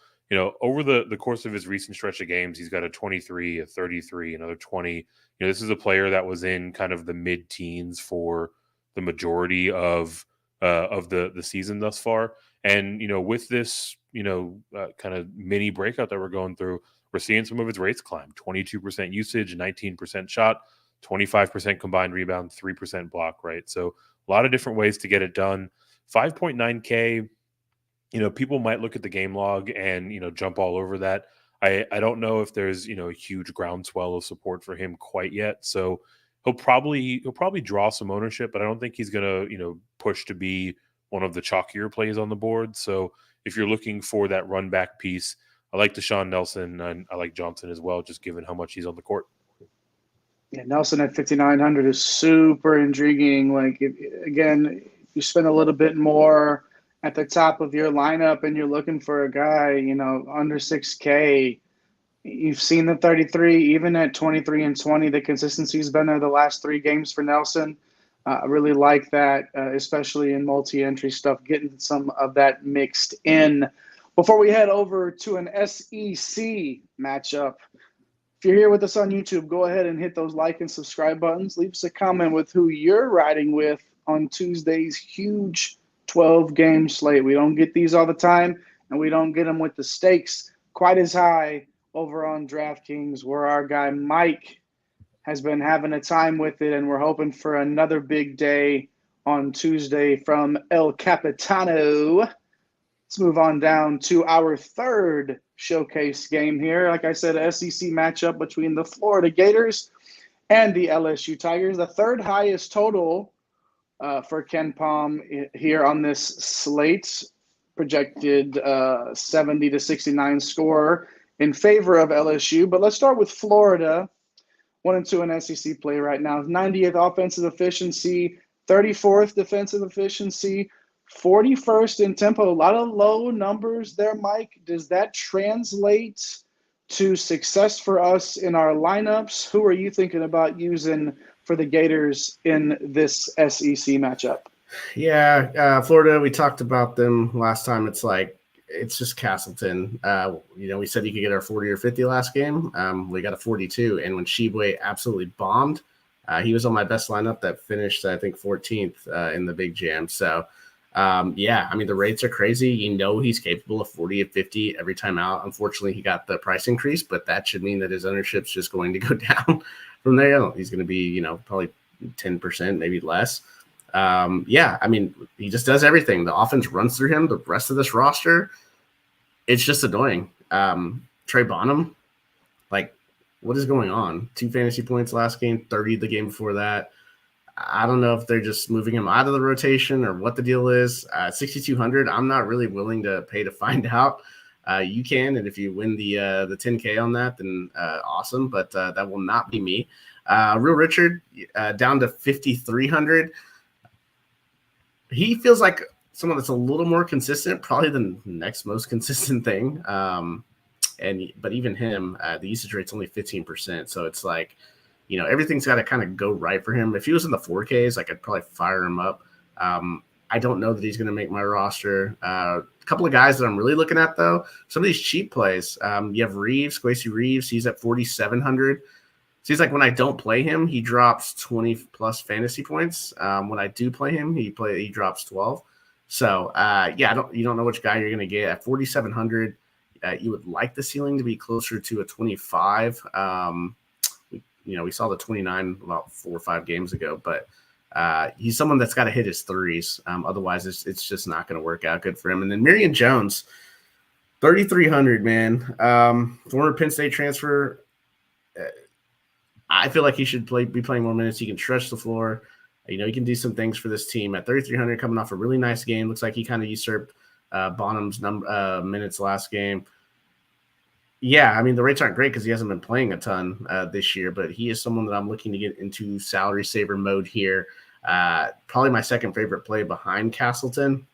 Over the course of his recent stretch of games, he's got a 23, a 33, another 20. This is a player that was in kind of the mid-teens for the majority of the season thus far. And with this kind of mini breakout that we're going through, we're seeing some of his rates climb. 22% usage, 19% shot, 25% combined rebound, 3% block, right? So a lot of different ways to get it done. 5.9K, people might look at the game log and, jump all over that. I don't know if there's, a huge groundswell of support for him quite yet. So he'll probably draw some ownership, but I don't think he's going to, push to be one of the chalkier plays on the board. So if you're looking for that run back piece, I like Deshaun Nelson and I like Johnson as well, just given how much he's on the court. Yeah, Nelson at 5,900 is super intriguing. Again, you spend a little bit more at the top of your lineup and you're looking for a guy, under 6K. You've seen the 33, even at 23 and 20, the consistency's been there the last 3 games for Nelson. I really like that, especially in multi-entry stuff, getting some of that mixed in. Before we head over to an SEC matchup, if you're here with us on YouTube, go ahead and hit those like and subscribe buttons. Leave us a comment with who you're riding with on Tuesday's huge 12-game slate. We don't get these all the time, and we don't get them with the stakes quite as high over on DraftKings, where our guy Mike has been having a time with it, and we're hoping for another big day on Tuesday from El Capitano. Let's move on down to our third showcase game here. Like I said, a SEC matchup between the Florida Gators and the LSU Tigers. The third highest total for Ken Palm here on this slate, projected 70 to 69 score. in favor of LSU. But let's start with Florida. 1-2 in SEC play right now. 90th offensive efficiency, 34th defensive efficiency, 41st in tempo. A lot of low numbers there, Mike. Does that translate to success for us in our lineups? Who are you thinking about using for the Gators in this SEC matchup? Yeah, Florida, we talked about them last time. It's just Castleton. We said he could get our 40 or 50 last game. We got a 42. And when Sheboy absolutely bombed, he was on my best lineup that finished, I think, 14th in the big jam. So, the rates are crazy. He's capable of 40 and 50 every time out. Unfortunately, he got the price increase, but that should mean that his ownership's just going to go down from there. He's going to be, probably 10%, maybe less. He just does everything. The offense runs through him. The rest of this roster, it's just annoying. Trey Bonham, what is going on? 2 fantasy points last game, 30 the game before that. I don't know if they're just moving him out of the rotation or what the deal is. 6,200, I'm not really willing to pay to find out. You can, and if you win the 10K on that, then awesome, but that will not be me. Real Richard, down to 5,300. He feels like someone that's a little more consistent, probably the next most consistent thing. But even him, the usage rate's only 15%. So it's everything's got to kind of go right for him. If he was in the 4Ks, I'd probably fire him up. I don't know that he's going to make my roster. A couple of guys that I'm really looking at, though, some of these cheap plays. You have Quasi Reeves. He's at 4,700. So he's when I don't play him, he drops 20 plus fantasy points. When I do play him, he drops 12. So you don't know which guy you're going to get at 4,700. You would like the ceiling to be closer to a 25. We saw the 29 about 4 or 5 games ago, but he's someone that's got to hit his threes. Otherwise, it's just not going to work out good for him. And then Marion Jones, 3,300, man. Former Penn State transfer. I feel like he should be playing more minutes. He can stretch the floor. He can do some things for this team. At 3,300, coming off a really nice game. Looks like he kind of usurped Bonham's minutes last game. Yeah, the rates aren't great because he hasn't been playing a ton this year, but he is someone that I'm looking to get into salary saver mode here. Probably my second favorite play behind Castleton.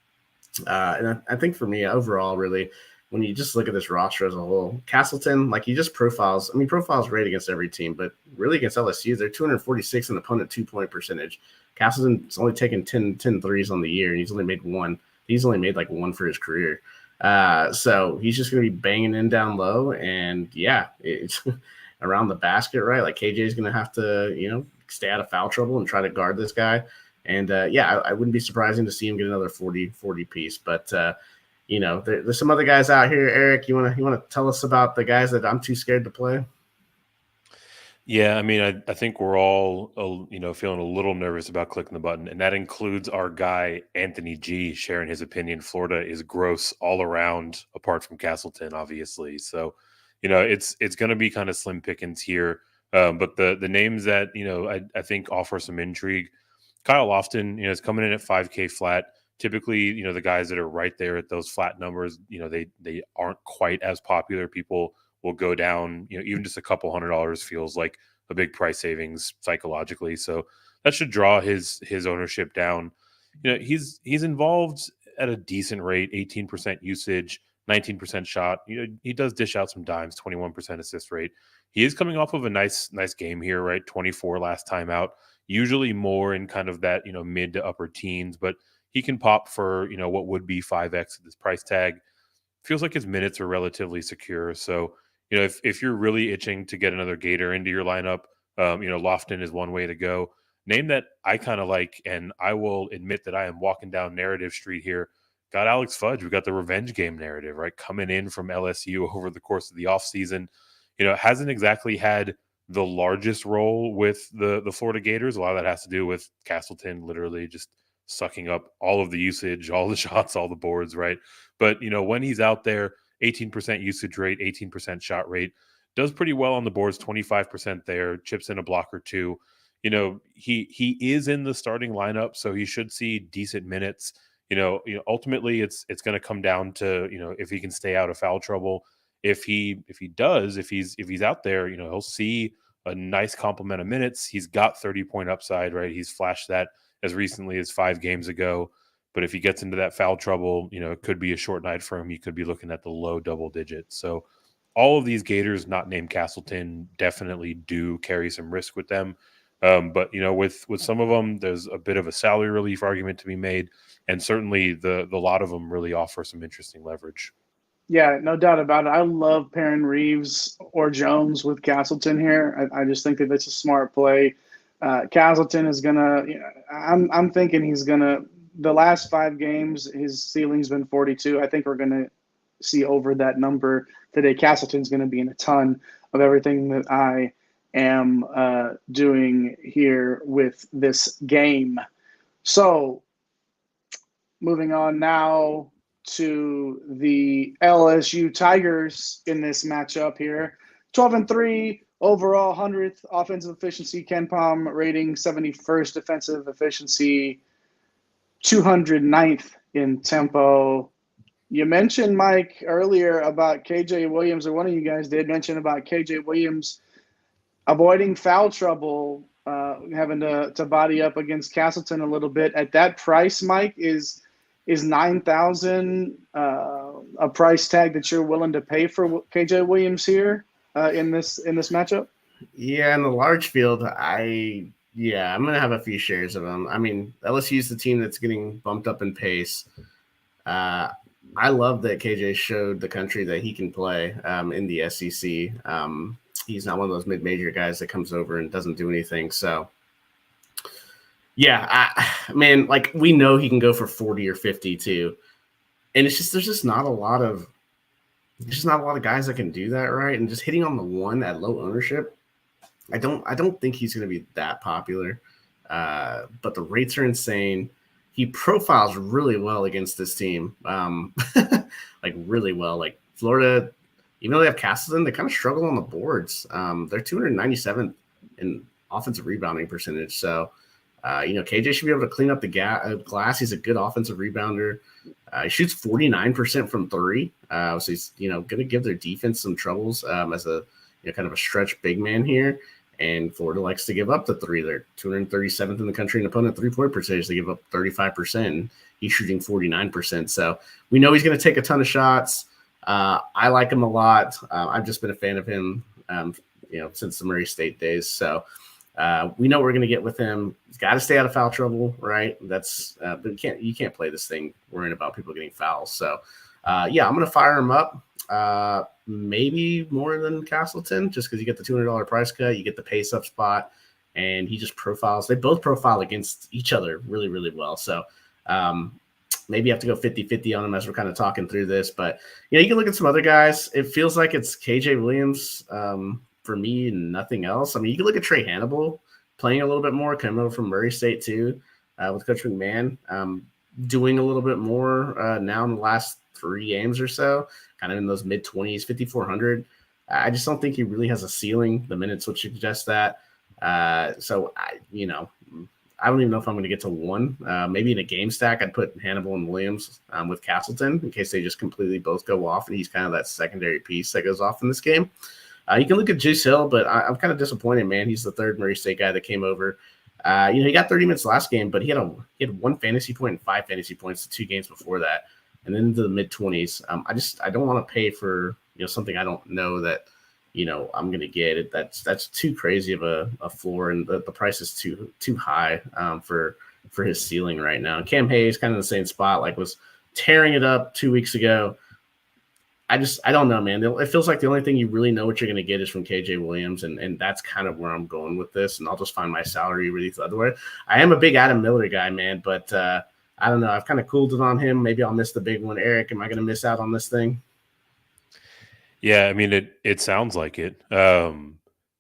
And I think for me, overall, really, when you just look at this roster as a whole, Castleton, he just profiles. profiles great against every team, but really against LSU, they're 246 in opponent 2-point percentage. Castleton's only taken 10 threes on the year, and he's only made 1. He's only made 1 for his career. So he's just going to be banging in down low, and it's around the basket, right? KJ is going to have to, stay out of foul trouble and try to guard this guy. And I wouldn't be surprising to see him get another 40 piece, but there's some other guys out here. Eric, you want to tell us about the guys that I'm too scared to play? Yeah, I think we're all, feeling a little nervous about clicking the button, and that includes our guy, Anthony G, sharing his opinion. Florida is gross all around, apart from Castleton, obviously. So, it's going to be kind of slim pickings here. But the names that, I think offer some intrigue, Kyle Lofton, is coming in at 5K flat. Typically, the guys that are right there at those flat numbers, they aren't quite as popular. People will go down, even just a couple $100 feels like a big price savings psychologically. So that should draw his ownership down. He's involved at a decent rate, 18% usage, 19% shot. He does dish out some dimes, 21% assist rate. He is coming off of a nice game here, right? 24 last time out, usually more in kind of that, mid to upper teens, but he can pop for, what would be 5X at this price tag. Feels like his minutes are relatively secure. So, if you're really itching to get another Gator into your lineup, Lofton is one way to go. Name that I kind of like, and I will admit that I am walking down narrative street here. Got Alex Fudge. We got the revenge game narrative, right? Coming in from LSU over the course of the offseason. Hasn't exactly had the largest role with the Florida Gators. A lot of that has to do with Castleton literally just sucking up all of the usage, all the shots, all the boards, right? But, when he's out there, 18% usage rate, 18% shot rate, does pretty well on the boards, 25% there, chips in a block or two. He is in the starting lineup, so he should see decent minutes. Ultimately it's going to come down to, if he can stay out of foul trouble. if he's out there, he'll see a nice complement of minutes. He's got 30-point upside, right? He's flashed that as recently as 5 games ago. But if he gets into that foul trouble, it could be a short night for him. You could be looking at the low double digits. So all of these Gators not named Castleton definitely do carry some risk with them. But with some of them, there's a bit of a salary relief argument to be made, and certainly the lot of them really offer some interesting leverage. Yeah, no doubt about it. I love pairing Reeves or Jones with Castleton here. I just think that it's a smart play. Castleton is gonna. I'm thinking he's gonna. The last 5 games, his ceiling's been 42. I think we're gonna see over that number today. Castleton's gonna be in a ton of everything that I am doing here with this game. So, moving on now to the LSU Tigers in this matchup here. 12-3 overall, 100th offensive efficiency. KenPom rating 71st defensive efficiency, 209th in tempo. You mentioned, Mike, earlier about KJ Williams, or one of you guys did mention about KJ Williams avoiding foul trouble, having to body up against Castleton a little bit. At that price, Mike, is 9,000 a price tag that you're willing to pay for KJ Williams here in this matchup? Yeah, in the large field, I'm gonna have a few shares of him. I mean, LSU's the team that's getting bumped up in pace. I love that KJ showed the country that he can play in the SEC. He's not one of those mid-major guys that comes over and doesn't do anything. So, yeah, we know he can go for 40 or 50 too. And it's just there's just not a lot of guys that can do that, right? And just hitting on the one at low ownership, I don't think he's going to be that popular. But the rates are insane. He profiles really well against this team, really well. Like Florida, even though they have Castleton, they kind of struggle on the boards. They're 297th in offensive rebounding percentage. So, KJ should be able to clean up the glass. He's a good offensive rebounder. He shoots 49% from 3. So he's, going to give their defense some troubles as a kind of a stretch big man here. And Florida likes to give up the 3. They're 237th in the country in opponent 3-point percentage. They give up 35%. He's shooting 49%. So we know he's going to take a ton of shots. I like him a lot. I've just been a fan of him, since the Murray State days. So we know what we're going to get with him. He's got to stay out of foul trouble, right? That's but you can't play this thing worrying about people getting fouls. So I'm going to fire him up. Maybe more than Castleton, just because you get the $200 price cut, you get the pace up spot, and he just profiles. They both profile against each other really, really well. So maybe you have to go 50-50 on him as we're kind of talking through this. But you can look at some other guys. It feels like it's KJ Williams for me and nothing else. I mean, you can look at Trey Hannibal playing a little bit more, coming over from Murray State too, with Coach McMahon, doing a little bit more now in the last 3 games or so, kind of in those mid-20s, 5,400. I just don't think he really has a ceiling. The minutes would suggest that. So I don't even know if I'm going to get to 1. Maybe in a game stack, I'd put Hannibal and Williams with Castleton in case they just completely both go off, and he's kind of that secondary piece that goes off in this game. You can look at Juice Hill, but I'm kind of disappointed, man. He's the 3rd Murray State guy that came over. He got 30 minutes last game, but he had 1 fantasy point and 5 fantasy points the 2 games before that, and then into the mid-20s. I don't want to pay for something I don't know that I'm going to get. That's too crazy of a floor, and the price is too high for his ceiling right now. Cam Hayes kind of in the same spot, was tearing it up 2 weeks ago. I don't know, man. It feels like the only thing you really know what you're going to get is from KJ Williams, and that's kind of where I'm going with this, and I'll just find my salary really the other way. I am a big Adam Miller guy, man, but I don't know. I've kind of cooled it on him. Maybe I'll miss the big one. Eric, am I going to miss out on this thing? Yeah, I mean, it sounds like it.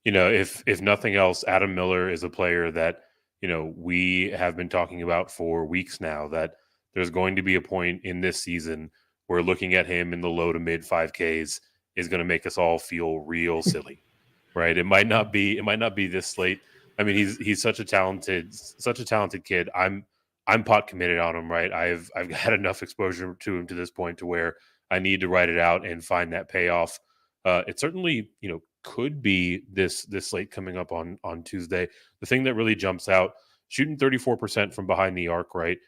If nothing else, Adam Miller is a player that, we have been talking about for weeks now, that there's going to be a point in this season where looking at him in the low to mid 5Ks is going to make us all feel real silly, right? It might not be this slate. I mean, he's such a talented kid. I'm pot committed on him, right? I've had enough exposure to him to this point to where I need to write it out and find that payoff. It certainly, could be this slate coming up on Tuesday. The thing that really jumps out, shooting 34% from behind the arc, right?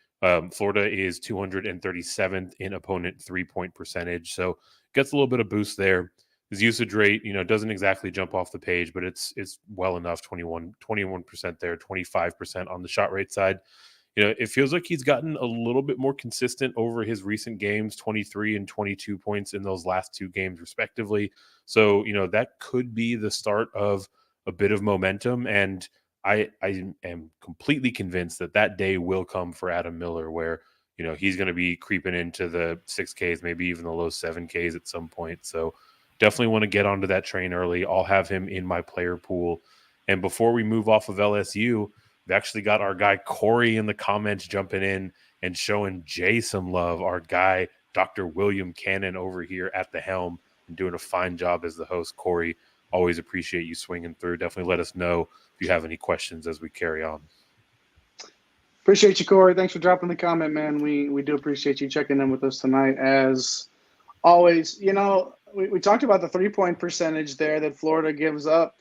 Florida is 237th in opponent 3-point percentage, so gets a little bit of boost there. His usage rate, doesn't exactly jump off the page, but it's well enough. 21% there, 25% on the shot rate side. It feels like he's gotten a little bit more consistent over his recent games, 23 and 22 points in those last 2 games, respectively. So, that could be the start of a bit of momentum. And I am completely convinced that day will come for Adam Miller, where, he's going to be creeping into the 6Ks, maybe even the low 7Ks at some point. So definitely want to get onto that train early. I'll have him in my player pool. And before we move off of LSU, we've actually got our guy Corey in the comments jumping in and showing Jay some love. Our guy, Dr. William Cannon, over here at the helm and doing a fine job as the host. Corey, always appreciate you swinging through. Definitely let us know if you have any questions as we carry on. Appreciate you, Corey. Thanks for dropping the comment, man. We do appreciate you checking in with us tonight. As always, we talked about the 3-point percentage there that Florida gives up.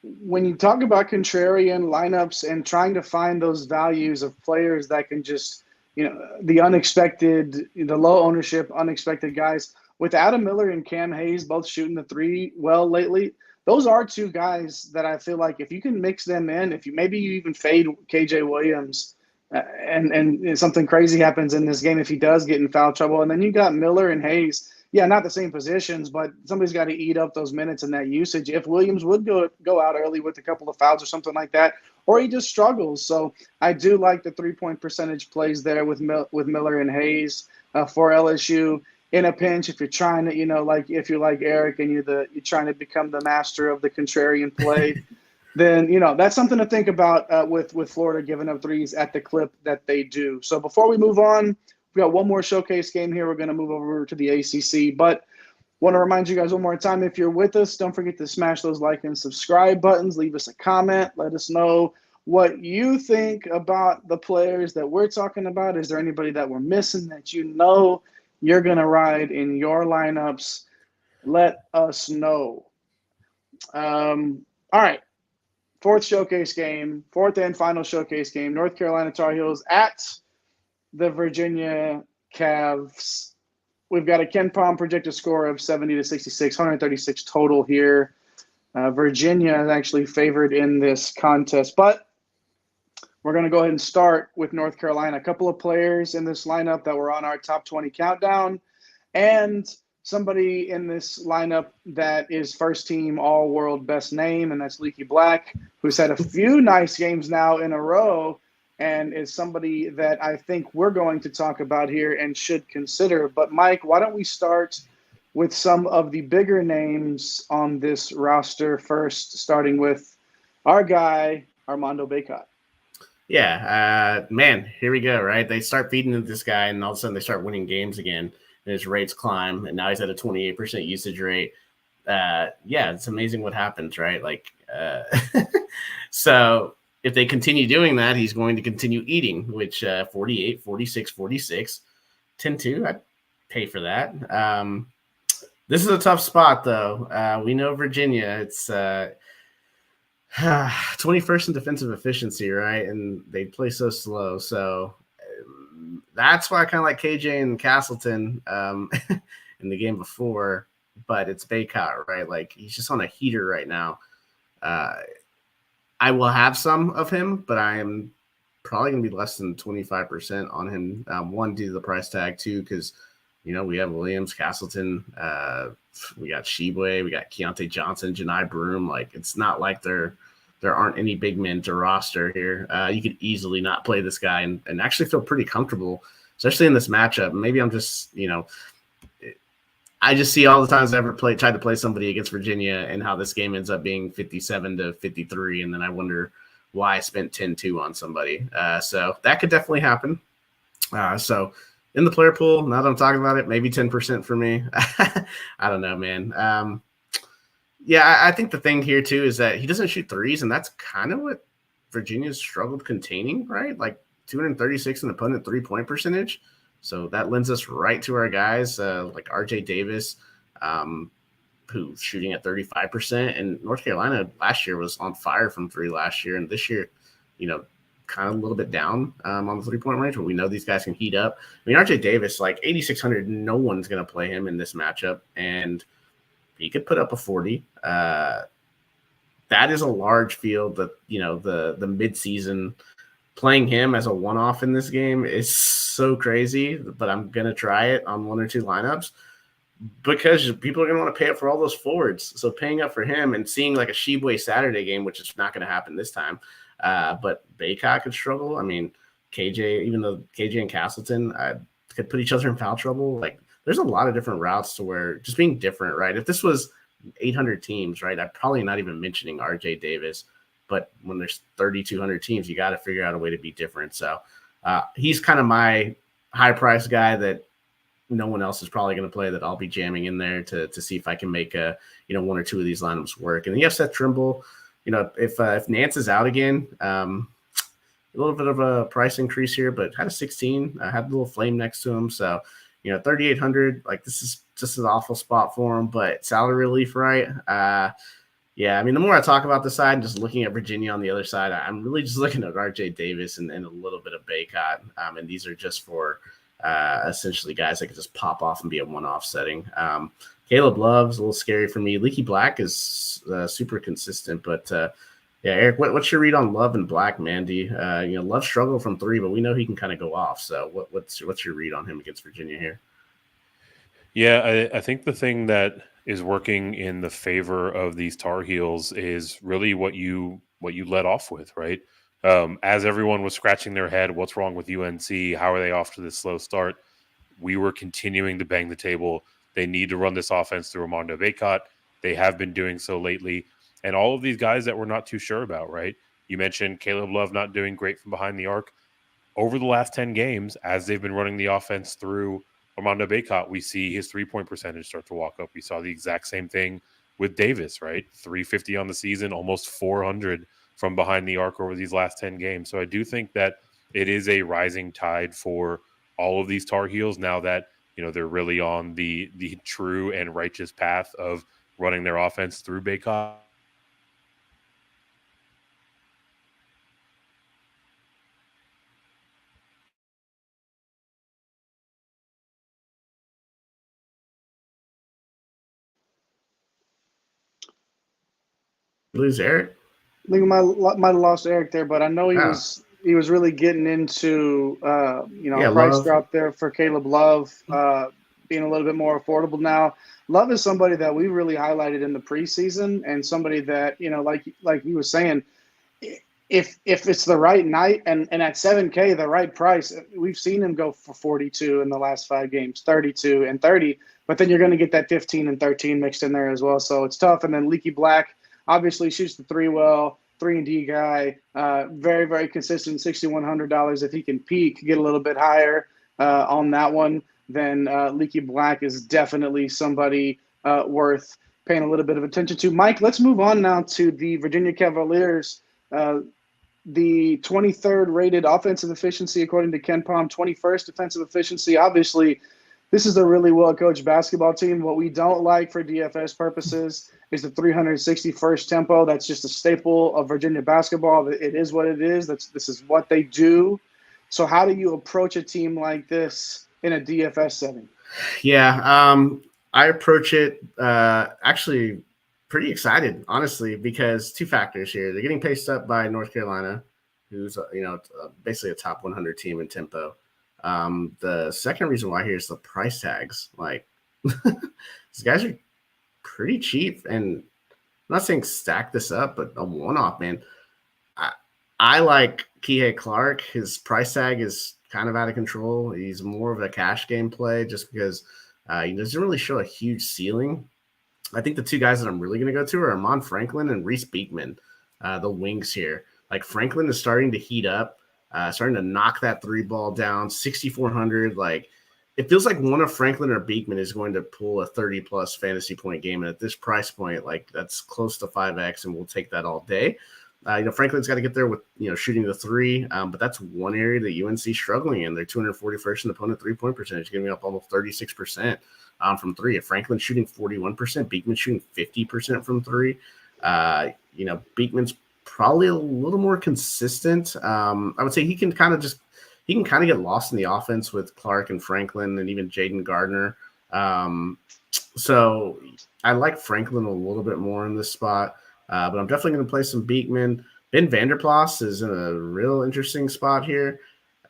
When you talk about contrarian lineups and trying to find those values of players that can just, the unexpected, the low ownership, unexpected guys, with Adam Miller and Cam Hayes both shooting the 3 well lately, those are 2 guys that I feel like if you can mix them in, if you even fade KJ Williams and something crazy happens in this game if he does get in foul trouble, and then you got Miller and Hayes. Yeah, not the same positions, but somebody's got to eat up those minutes and that usage. If Williams would go out early with a couple of fouls or something like that, or he just struggles. So I do like the 3-point percentage plays there with Miller and Hayes for LSU in a pinch. If you're trying to, like if you're like Eric and you're trying to become the master of the contrarian play, then that's something to think about with Florida giving up threes at the clip that they do. So before we move on, we got one more showcase game here. We're going to move over to the ACC, but want to remind you guys one more time, if you're with us, don't forget to smash those like and subscribe buttons. Leave us a comment. Let us know what you think about the players that we're talking about. Is there anybody that we're missing that you're going to ride in your lineups? Let us know. All right. Fourth and final showcase game, North Carolina Tar Heels at the Virginia Cavs. We've got a KenPom projected score of 70 to 66, 136 total here. Virginia is actually favored in this contest, but we're going to go ahead and start with North Carolina. A couple of players in this lineup that were on our top 20 countdown, and somebody in this lineup that is first team all-world best name, and that's Leaky Black, who's had a few nice games now in a row, and is somebody that I think we're going to talk about here and should consider. But, Mike, why don't we start with some of the bigger names on this roster first, starting with our guy, Armando Bacot. Yeah, man, here we go, right? They start feeding into this guy, and all of a sudden they start winning games again, and his rates climb, and now he's at a 28% usage rate. Yeah, it's amazing what happens, right? So – if they continue doing that, he's going to continue eating, which 48, 46, 46, 10-2, I'd pay for that. This is a tough spot, though. We know Virginia. It's 21st in defensive efficiency, right? And they play so slow. So that's why I kind of like KJ and Castleton in the game before. But it's Bacot, right? He's just on a heater right now. I will have some of him, but I am probably going to be less than 25% on him. One, due to the price tag, two, because, we have Williams, Castleton, we got Sheboy, we got Keontae Johnson, Janai Broom. It's not like there aren't any big men to roster here. You could easily not play this guy and actually feel pretty comfortable, especially in this matchup. Maybe I'm just, I just see all the times I ever tried to play somebody against Virginia and how this game ends up being 57 to 53. And then I wonder why I spent 10-2 on somebody. So that could definitely happen. So in the player pool, now that I'm talking about it, maybe 10% for me. I don't know, man. Yeah, I think the thing here too is that he doesn't shoot threes, and that's kind of what Virginia's struggled containing, right? 236 in opponent 3-point percentage. So that lends us right to our guys like RJ Davis. who's shooting at 35%. And North Carolina last year was on fire from three last year. And this year, kind of a little bit down on the 3-point range, but we know these guys can heat up. I mean, RJ Davis, like 8,600, no one's going to play him in this matchup. And he could put up a 40. That is a large field that, the midseason playing him as a one-off in this game is so crazy, but I'm going to try it on one or two lineups because people are going to want to pay up for all those forwards. So paying up for him and seeing like a Sheboy Saturday game, which is not going to happen this time. But Baycott could struggle. I mean, KJ, even though KJ and Castleton could put each other in foul trouble, like there's a lot of different routes to where just being different, right? If this was 800 teams, right, I'm probably not even mentioning RJ Davis. But when there's 3,200 teams, you got to figure out a way to be different. So he's kind of my high-priced guy that no one else is probably going to play that I'll be jamming in there to see if I can make one or two of these lineups work. And then you have Seth Trimble. If Nance is out again, a little bit of a price increase here, but had a 16, had a little flame next to him. So, 3,800, like this is just an awful spot for him, but salary relief, right? Yeah, I mean, the more I talk about the side and just looking at Virginia on the other side, I'm really just looking at RJ Davis and a little bit of Baycott. And these are just for essentially guys that can just pop off and be a one-off setting. Caleb Love's a little scary for me. Leaky Black is super consistent, but yeah, Eric, what's your read on Love and Black, man? Do you, Love struggled from three, but we know he can kind of go off. So what's your read on him against Virginia here? Yeah, I think the thing that is working in the favor of these Tar Heels is really what you led off with, right? As everyone was scratching their head, what's wrong with UNC? How are they off to this slow start? We were continuing to bang the table. They need to run this offense through Armando Bacot. They have been doing so lately. And all of these guys that we're not too sure about, right? You mentioned Caleb Love not doing great from behind the arc. Over the last 10 games, as they've been running the offense through Armando Bacot, we see his three-point percentage start to walk up. We saw the exact same thing with Davis, right? 350 on the season, almost 400 from behind the arc over these last 10 games. So I do think that it is a rising tide for all of these Tar Heels now that, they're really on the true and righteous path of running their offense through Bacot. Lose Eric? I think I might have lost Eric there, but I know he was really getting into price Love. drop there for Caleb Love being a little bit more affordable now. Love is somebody that we really highlighted in the preseason, and somebody that like he was saying, if it's the right night and at $7K the right price, we've seen him go for 42 in the last 5 games, 32 and 30, but then you're going to get that 15 and 13 mixed in there as well. So it's tough. And then Leaky Black obviously shoots the 3 well, 3-and-D guy, very, very consistent, $6,100. If he can peak, get a little bit higher on that one, then Leaky Black is definitely somebody worth paying a little bit of attention to. Mike, let's move on now to the Virginia Cavaliers. The 23rd rated offensive efficiency, according to Ken Palm, 21st defensive efficiency. Obviously, this is a really well-coached basketball team. What we don't like for DFS purposes is the 361st tempo. That's just a staple of Virginia basketball. It is what it is. This is what they do. So how do you approach a team like this in a DFS setting? Yeah, I approach it actually pretty excited, honestly, because 2 factors here. They're getting paced up by North Carolina, who's basically a top 100 team in tempo. The second reason why here is the price tags. Like these guys are pretty cheap, and I'm not saying stack this up, but a one-off, man. I like Kihei Clark. His price tag is kind of out of control. He's more of a cash game play just because he doesn't really show a huge ceiling. I think the 2 guys that I'm really going to go to are Amon Franklin and Reese Beekman, the wings here. Like Franklin is starting to heat up, starting to knock that 3 ball down, 6,400. Like it feels like one of Franklin or Beekman is going to pull a 30-plus fantasy point game. And at this price point, like that's close to 5X, and we'll take that all day. Franklin's got to get there with, shooting the 3. But that's one area that UNC is struggling in. They're 241st in opponent 3-point percentage, giving up almost 36%. from three. If Franklin's shooting 41%, Beekman's shooting 50% from three. Beekman's probably a little more consistent. I would say he can kind of get lost in the offense with Clark and Franklin and even Jaden Gardner. So I like Franklin a little bit more in this spot, but I'm definitely going to play some Beekman. Ben Vanderplas is in a real interesting spot here.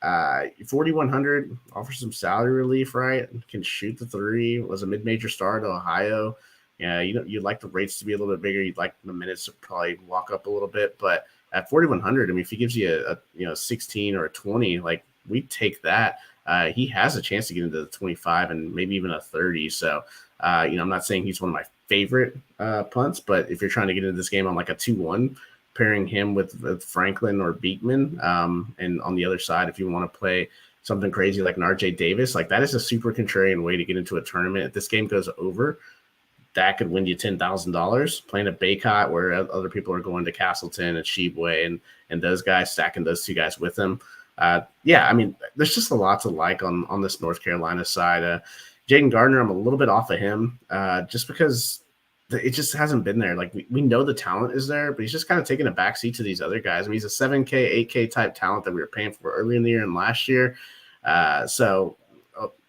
4,100 offers some salary relief, right? Can shoot the three. Was a mid-major star to Ohio. Yeah, you'd like the rates to be a little bit bigger. You'd like the minutes to probably walk up a little bit. But at 4,100, I mean, if he gives you a 16 or a 20, like we take that. He has a chance to get into the 25 and maybe even a 30. So, I'm not saying he's one of my favorite punts, but if you're trying to get into this game on like a 2-1, pairing him with Franklin or Beekman, and on the other side, if you want to play something crazy like an RJ Davis, like that is a super contrarian way to get into a tournament. If this game goes over, that could win you $10,000. Playing a Baycott where other people are going to Castleton and Sheboygan and those guys, stacking those two guys with them. I mean, there's just a lot to like on this North Carolina side. Jaden Gardner, I'm a little bit off of him just because it just hasn't been there. Like we know the talent is there, but he's just kind of taking a backseat to these other guys. I mean, he's a 7K, 8K type talent that we were paying for early in the year and last year.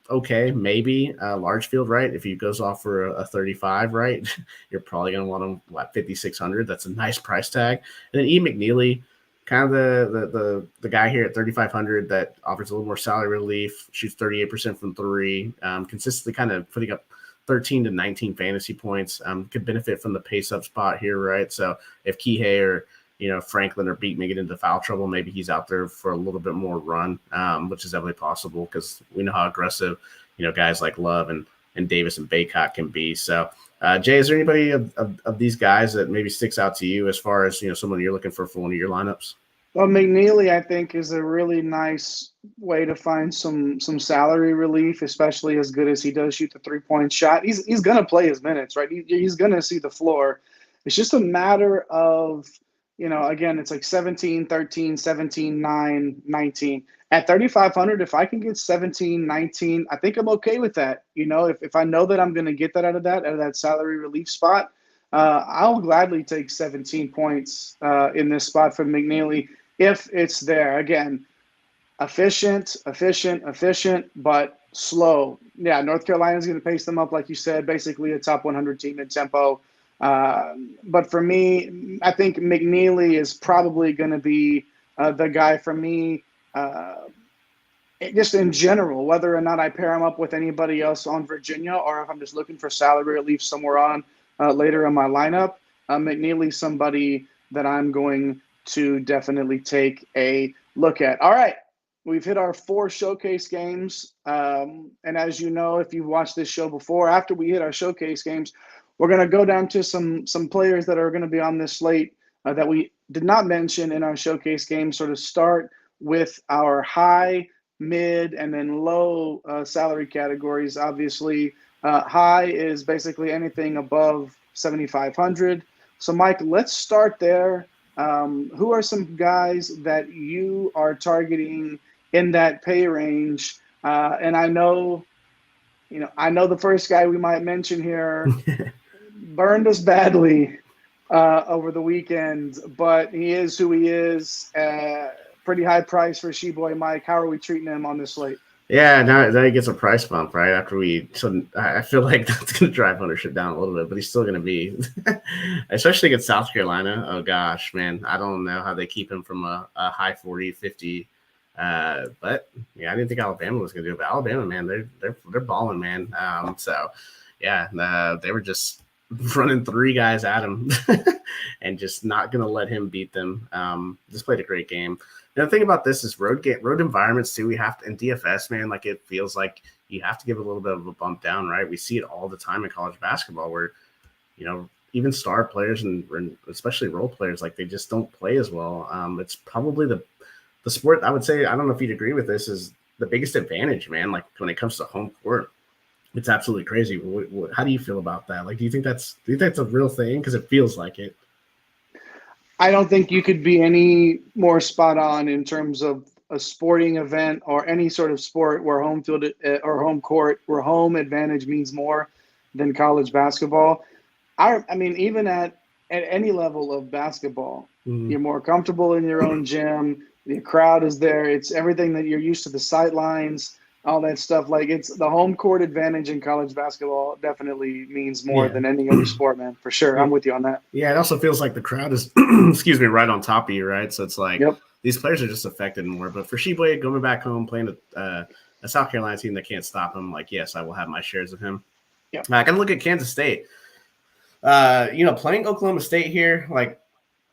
Okay, maybe large field, right? If he goes off for a 35, right, you're probably going to want him 5,600. That's a nice price tag. And then E. McNeely, kind of the guy here at 3,500 that offers a little more salary relief, shoots 38% from three, consistently kind of putting up 13 to 19 fantasy points. Could benefit from the pace up spot here, right? So if Kihei or Franklin or Beekman get into foul trouble, maybe he's out there for a little bit more run, which is definitely possible because we know how aggressive guys like Love and Davis and Baycott can be. So Jay, is there anybody of these guys that maybe sticks out to you as far as someone you're looking for one of your lineups? Well, McNeely, I think, is a really nice way to find some salary relief, especially as good as he does shoot the 3-point shot. He's going to play his minutes, right? He's going to see the floor. It's just a matter of, again, it's like 17, 13, 17, 9, 19. At 3,500, if I can get 17, 19, I think I'm okay with that. If I know that I'm going to get that out of that salary relief spot, I'll gladly take 17 points in this spot from McNeely if it's there. Again, efficient, but slow. Yeah, North Carolina's going to pace them up, like you said, basically a top 100 team in tempo. But for me, I think McNeely is probably going to be the guy for me, just in general, whether or not I pair him up with anybody else on Virginia or if I'm just looking for salary relief somewhere on later in my lineup. McNeely's somebody that I'm going to definitely take a look at. All right. We've hit our 4 showcase games. And as you know, if you've watched this show before, after we hit our showcase games, we're going to go down to some players that are going to be on this slate that we did not mention in our showcase games. Sort of start with our high, mid, and then low salary categories. Obviously, high is basically anything above 7,500. So, Mike, let's start there. Who are some guys that you are targeting in that pay range? And I know the first guy we might mention here burned us badly over the weekend, but he is who he is. Pretty high price for Sheboy Mike. How are we treating him on this slate? Yeah, now he gets a price bump, right? I feel like that's going to drive ownership down a little bit, but he's still going to be, especially against South Carolina. Oh gosh, man, I don't know how they keep him from a high 40, 50. But yeah, I didn't think Alabama was going to do it. But Alabama, man, they're balling, man. They were just running 3 guys at him and just not going to let him beat them. Just played a great game. The thing about this is road environments too. We have to, in DFS, man, like it feels like you have to give a little bit of a bump down, right? We see it all the time in college basketball where, even star players and especially role players, like they just don't play as well. It's probably the sport, I would say, I don't know if you'd agree with this, is the biggest advantage, man. Like when it comes to home court, it's absolutely crazy. How do you feel about that? Like, do you think that's a real thing? Because it feels like it. I don't think you could be any more spot on in terms of a sporting event or any sort of sport where home field or home court, where home advantage means more than college basketball. I mean, even at any level of basketball, you're more comfortable in your own gym. The crowd is there. It's everything that you're used to, the sight lines, all that stuff. Like, it's the home court advantage in college basketball definitely means more than any other sport, man, for sure. I'm with you on that. Yeah, it also feels like the crowd is, excuse me, right on top of you, right? So it's like these players are just affected more. But for Sheboy going back home, playing a South Carolina team that can't stop him, like, yes, I will have my shares of him. Yeah. I got to look at Kansas State. Playing Oklahoma State here, like,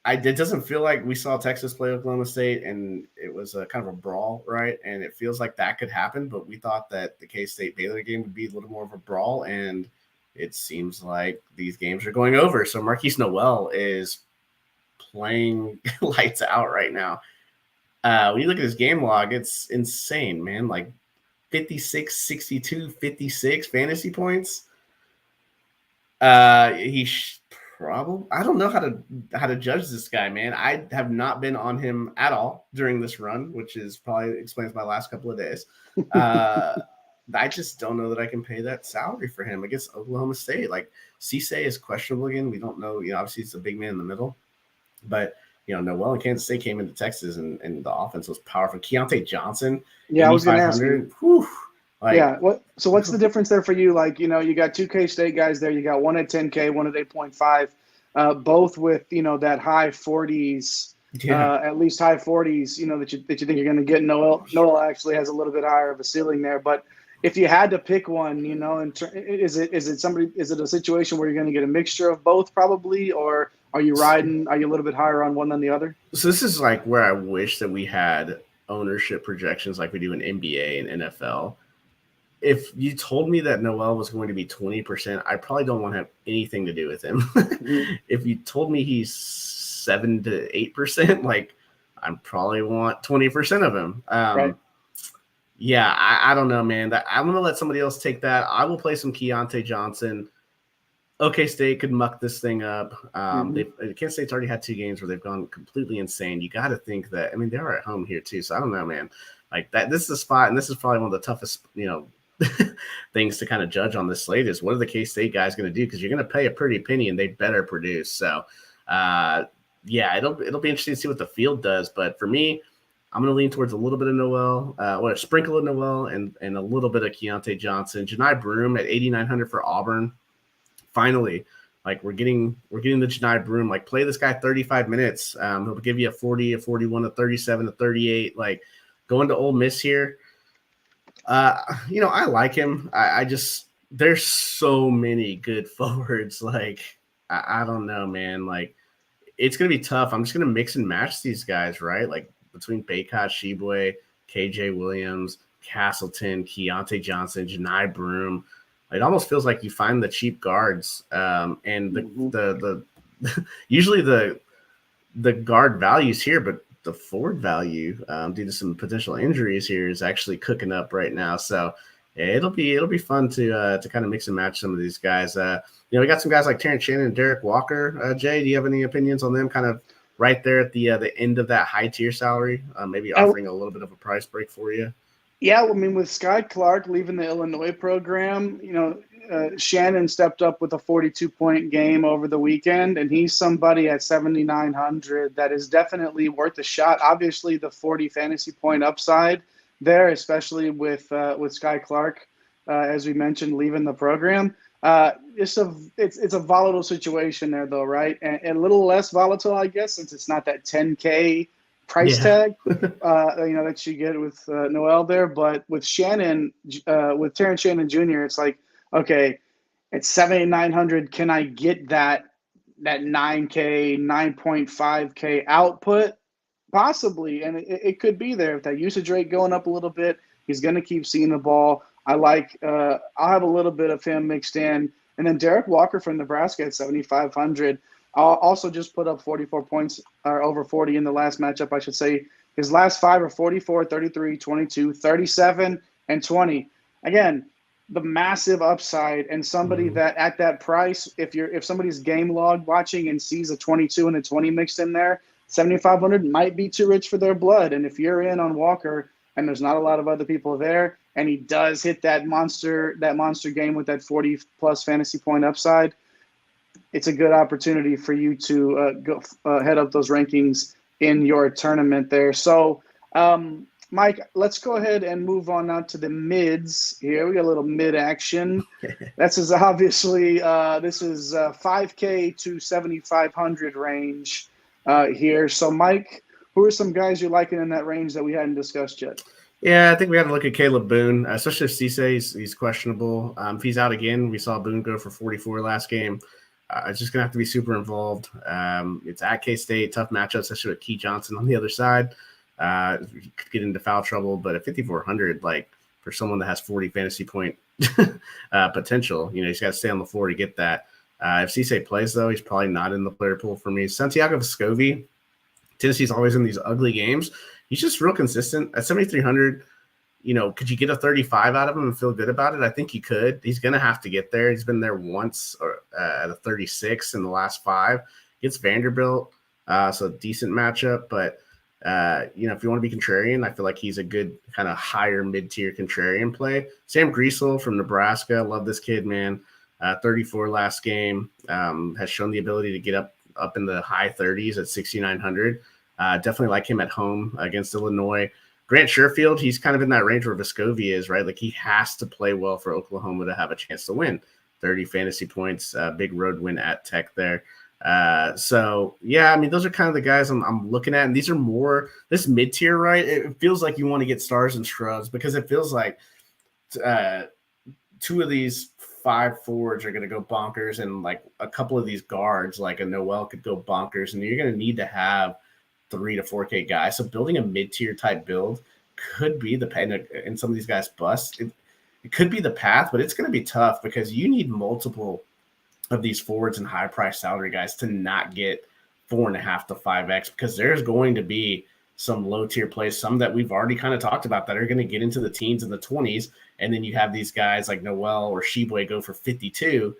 it doesn't feel like we saw Texas play Oklahoma State and it was a kind of a brawl, right? And it feels like that could happen, but we thought that the K-State Baylor game would be a little more of a brawl, and it seems like these games are going over. So Marquise Noel is playing lights out right now. When you look at his game log, it's insane, man. Like 56, 62, 56 fantasy points. Probably, I don't know how to judge this guy, man. I have not been on him at all during this run, which is probably explains my last couple of days. I just don't know that I can pay that salary for him against Oklahoma State. Like, Cisse is questionable again. We don't know. Obviously it's a big man in the middle, but Noel and Kansas State came into Texas and the offense was powerful. Keontae Johnson, I was going to ask you. What's the difference there for you? Like, you got two K-State guys there. You got one at 10K, one at 8.5, both with, that high 40s, at least high 40s, that you think you're going to get. Noel actually has a little bit higher of a ceiling there. But if you had to pick one, is it a situation where you're going to get a mixture of both probably, or are you a little bit higher on one than the other? So this is like where I wish that we had ownership projections like we do in NBA and NFL. If you told me that Noel was going to be 20%, I probably don't want to have anything to do with him. If you told me he's 7 to 8%, like, I probably want 20% of him. Right. Yeah, I don't know, man. I'm going to let somebody else take that. I will play some Keontae Johnson. OK State could muck this thing up. Kansas State's already had 2 games where they've gone completely insane. You got to think that, they are at home here too. So I don't know, man. Like, that, this is a spot, and this is probably one of the toughest, things to kind of judge on this slate is what are the K-State guys going to do? Because you're going to pay a pretty penny and they better produce. So, it'll be interesting to see what the field does. But for me, I'm going to lean towards a little bit of Noel, or a sprinkle of Noel and a little bit of Keontae Johnson. Janai Broom at 8,900 for Auburn. Finally, like, we're getting the Janai Broom. Like, play this guy 35 minutes. He'll give you a 40, a 41, a 37, a 38. Like, going to Ole Miss here. I like him. I just, there's so many good forwards. Like, I don't know, man. Like, it's going to be tough. I'm just going to mix and match these guys, right? Like, between Baycott, Sheboy, KJ Williams, Castleton, Keontae Johnson, Janai Broom. It almost feels like you find the cheap guards, and the usually the guard values here, but the forward value due to some potential injuries here is actually cooking up right now. So it'll be fun to kind of mix and match some of these guys. We got some guys like Terrence Shannon and Derek Walker. Jay, do you have any opinions on them? Kind of right there at the end of that high tier salary, maybe offering a little bit of a price break for you. Yeah, with Sky Clark leaving the Illinois program, Shannon stepped up with a 42-point game over the weekend, and he's somebody at 7,900 that is definitely worth a shot. Obviously, the 40 fantasy point upside there, especially with Sky Clark, as we mentioned, leaving the program. It's a volatile situation there, though, right? And a little less volatile, I guess, since it's not that 10K price tag, that you get with Noel there. But with Shannon, with Terrence Shannon Jr., it's like, okay, at 7,900, can I get that 9K, 9.5K output? Possibly, and it could be there. If that usage rate going up a little bit, he's going to keep seeing the ball. I'll have a little bit of him mixed in. And then Derek Walker from Nebraska at 7,500. Also just put up 44 points, or over 40 in the last matchup, I should say. His last 5 are 44, 33, 22, 37, and 20. Again, the massive upside, and somebody that at that price, if somebody's game log watching and sees a 22 and a 20 mixed in there, 7,500 might be too rich for their blood. And if you're in on Walker and there's not a lot of other people there, and he does hit that monster game with that 40-plus fantasy point upside, it's a good opportunity for you to go head up those rankings in your tournament there. So, Mike, let's go ahead and move on now to the mids here. We got a little mid action. This is obviously this is 5K to 7,500 range here. So, Mike, who are some guys you're liking in that range that we hadn't discussed yet? Yeah, I think we got to look at Caleb Boone, especially if Cisse he's questionable. If he's out again, we saw Boone go for 44 last game. It's just going to have to be super involved. It's at K-State, tough matchup, especially with Key Johnson on the other side. You could get into foul trouble, but at 5,400, like for someone that has 40 fantasy point potential, he's got to stay on the floor to get that. If Cisse plays, though, he's probably not in the player pool for me. Santiago Vescovi, Tennessee's always in these ugly games. He's just real consistent. At 7,300, could you get a 35 out of him and feel good about it? I think you could. He's going to have to get there. He's been there once at a 36 in the last 5. Gets Vanderbilt, so decent matchup. But, if you want to be contrarian, I feel like he's a good kind of higher mid-tier contrarian play. Sam Griesel from Nebraska. Love this kid, man. 34 last game. Has shown the ability to get up in the high 30s at 6,900. Definitely like him at home against Illinois. Grant Sherfield, he's kind of in that range where Vescovi is, right? Like he has to play well for Oklahoma to have a chance to win. 30 fantasy points, big road win at Tech there. So, yeah, I mean, those are kind of the guys I'm looking at. And these are more – this mid-tier, right? It feels like you want to get stars and scrubs because it feels like 2 of these 5 forwards are going to go bonkers and like a couple of these guards, like a Noel could go bonkers. And you're going to need to have 3 to 4K guys. So building a mid-tier type build could be and some of these guys bust. It could be the path, but it's going to be tough because you need multiple of these forwards and high price salary guys to not get 4.5 to 5X because there's going to be some low tier plays, some that we've already kind of talked about that are going to get into the teens and the 20s. And then you have these guys like Noel or Sheboy go for 52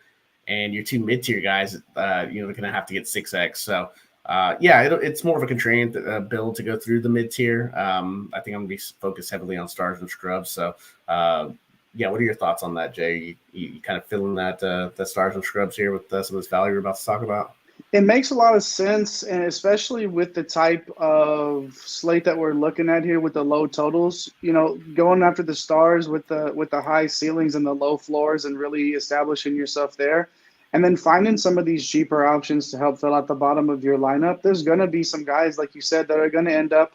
and your 2 mid-tier guys, they're going to have to get 6X. So, it's more of a contrarian build to go through the mid-tier. I think I'm going to be focused heavily on stars and scrubs. So, what are your thoughts on that, Jay? You kind of feeling that stars and scrubs here with some of this value we're about to talk about? It makes a lot of sense, and especially with the type of slate that we're looking at here with the low totals, going after the stars with the high ceilings and the low floors and really establishing yourself there. And then finding some of these cheaper options to help fill out the bottom of your lineup. There's going to be some guys, like you said, that are going to end up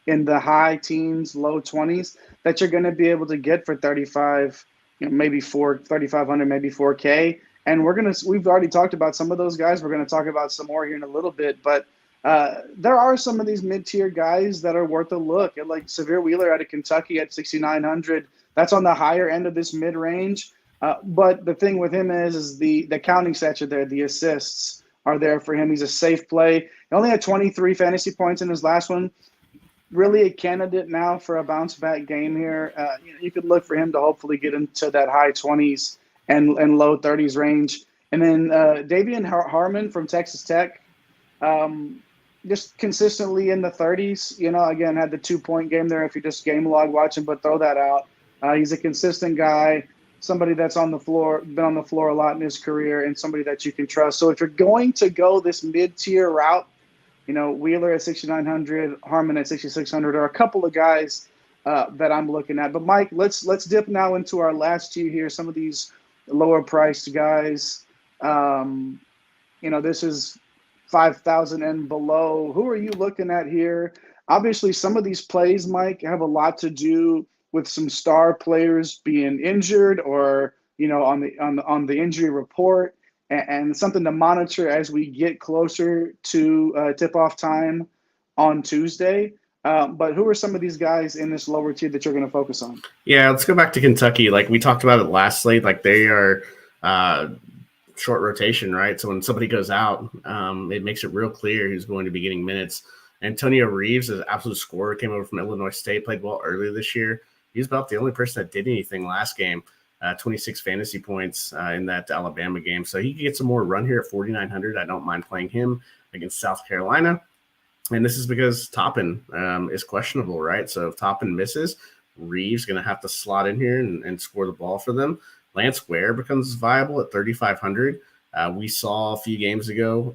in the high teens, low 20s that you're going to be able to get for 35, maybe 3,500, maybe 4K. And we've already talked about some of those guys. We're going to talk about some more here in a little bit. But there are some of these mid-tier guys that are worth a look. Like Severe Wheeler out of Kentucky at 6,900. That's on the higher end of this mid-range. But the thing with him is the counting stats are there. The assists are there for him. He's a safe play. He only had 23 fantasy points in his last one. Really a candidate now for a bounce-back game here. You could look for him to hopefully get into that high 20s and low 30s range. And then Davian Harmon from Texas Tech, just consistently in the 30s. Again, had the 2-point game there if you just game log watching, but throw that out. He's a consistent guy. Somebody that's on the floor, been on the floor a lot in his career, and somebody that you can trust. So if you're going to go this mid-tier route, Wheeler at 6,900, Harmon at 6,600 are a couple of guys that I'm looking at. But Mike, let's dip now into our last tier here. Some of these lower priced guys. This is 5,000 and below. Who are you looking at here? Obviously, some of these plays, Mike, have a lot to do with some star players being injured or on the injury report, and something to monitor as we get closer to tip-off time on Tuesday. But who are some of these guys in this lower tier that you're going to focus on? Yeah, let's go back to Kentucky. Like we talked about it last slate, like they are short rotation, right? So when somebody goes out, it makes it real clear who's going to be getting minutes. Antonio Reeves is an absolute scorer, came over from Illinois State, played well earlier this year. He's about the only person that did anything last game. 26 fantasy points in that Alabama game. So he can get some more run here at 4,900. I don't mind playing him against South Carolina. And this is because Toppin is questionable, right? So if Toppin misses, Reeves going to have to slot in here and score the ball for them. Lance Ware becomes viable at 3,500. We saw a few games ago,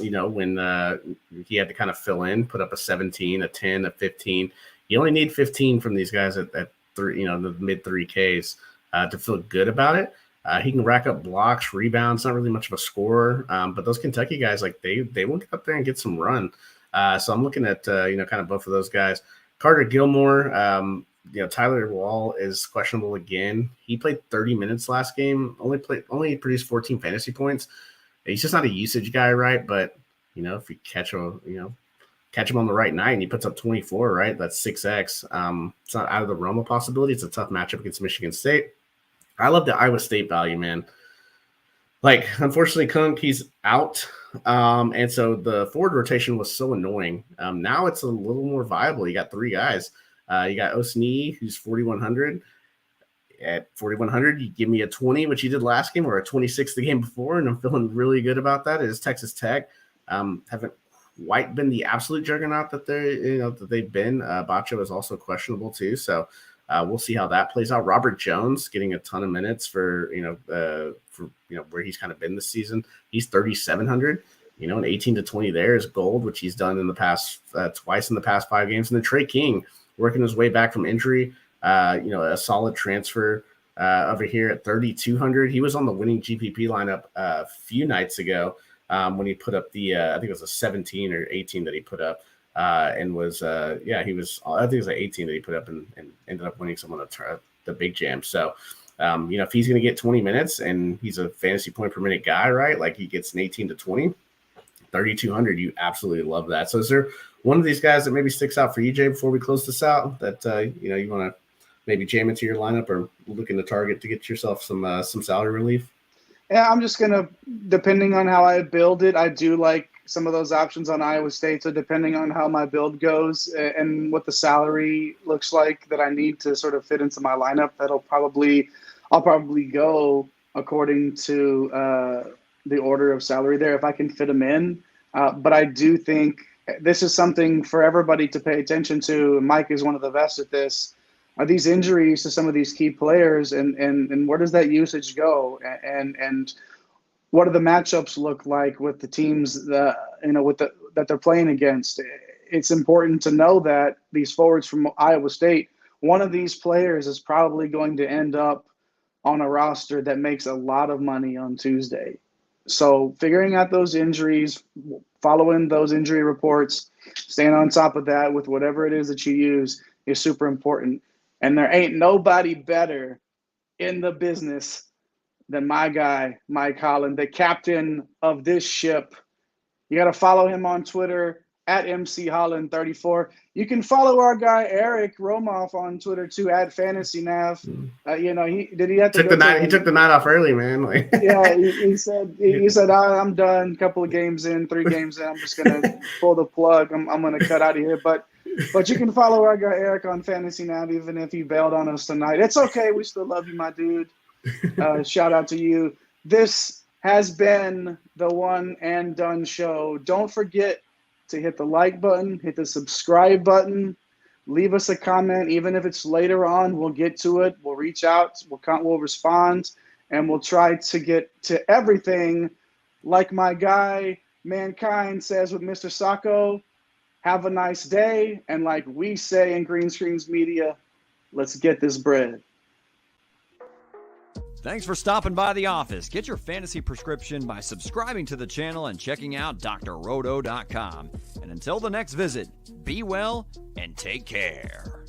when he had to kind of fill in, put up a 17, a 10, a 15. You only need 15 from these guys at three, the mid 3Ks to feel good about it. He can rack up blocks, rebounds, not really much of a scorer. But those Kentucky guys, like they will get up there and get some run. So I'm looking at, kind of both of those guys. Carter Gilmore, Tyler Wall is questionable again. He played 30 minutes last game, only produced 14 fantasy points. He's just not a usage guy, right? But, if you catch him on the right night and he puts up 24, right? That's 6X. It's not out of the realm of possibility. It's a tough matchup against Michigan State. I love the Iowa State value, man. Like, unfortunately, Kunk, he's out. And so the forward rotation was so annoying. Now it's a little more viable. You got three guys. You got Osni, who's 4,100. At 4,100, you give me a 20, which you did last game, or a 26 the game before, and I'm feeling really good about that. It is Texas Tech. Haven't quite been the absolute juggernaut that they've been. Bacho is also questionable too. So we'll see how that plays out. Robert Jones getting a ton of minutes for where he's kind of been this season. He's 3,700. An 18 to 20 there is gold, which he's done in the past twice in the past 5 games. And then Trey King working his way back from injury. A solid transfer over here at 3,200. He was on the winning GPP lineup a few nights ago when he put up the I think it was a 17 or 18 that he put up. And was he was, I think it was an 18 that he put up and ended up winning some of the big jam. So, if he's going to get 20 minutes and he's a fantasy point per minute guy, right? Like he gets an 18 to 20, 3,200, you absolutely love that. So is there one of these guys that maybe sticks out for you, Jay, before we close this out that, you want to maybe jam into your lineup or looking to target to get yourself some salary relief? Yeah, I'm just going to, depending on how I build it, I do like some of those options on Iowa State. So depending on how my build goes and what the salary looks like that I need to sort of fit into my lineup, I'll probably go according to the order of salary there if I can fit them in. But I do think this is something for everybody to pay attention to. Mike is one of the best at this. Are these injuries to some of these key players, and where does that usage go? And what do the matchups look like with the teams that they're playing against? It's important to know that these forwards from Iowa State, one of these players is probably going to end up on a roster that makes a lot of money on Tuesday. So figuring out those injuries, following those injury reports, staying on top of that with whatever it is that you use is super important. And there ain't nobody better in the business than my guy, Mike Holland, the captain of this ship. You got to follow him on Twitter at MCHolland34. You can follow our guy Eric Romoff on Twitter too at FantasyNav. He took the night off early, man. Yeah, he said I'm done. Couple of games in, 3 games in, I'm just gonna pull the plug. I'm gonna cut out of here. But you can follow our guy Eric on FantasyNav, even if he bailed on us tonight. It's okay. We still love you, my dude. Shout out to you. This has been the One and Done show. Don't forget to hit the like button, hit the subscribe button, leave us a comment, even if it's later on. We'll get to it. We'll reach out. We'll respond, and we'll try to get to everything. Like my guy Mankind says with Mr. Sacco, have a nice day. And like we say in Green Screens Media, let's get this bread. Thanks for stopping by the office. Get your fantasy prescription by subscribing to the channel and checking out drroto.com. And until the next visit, be well and take care.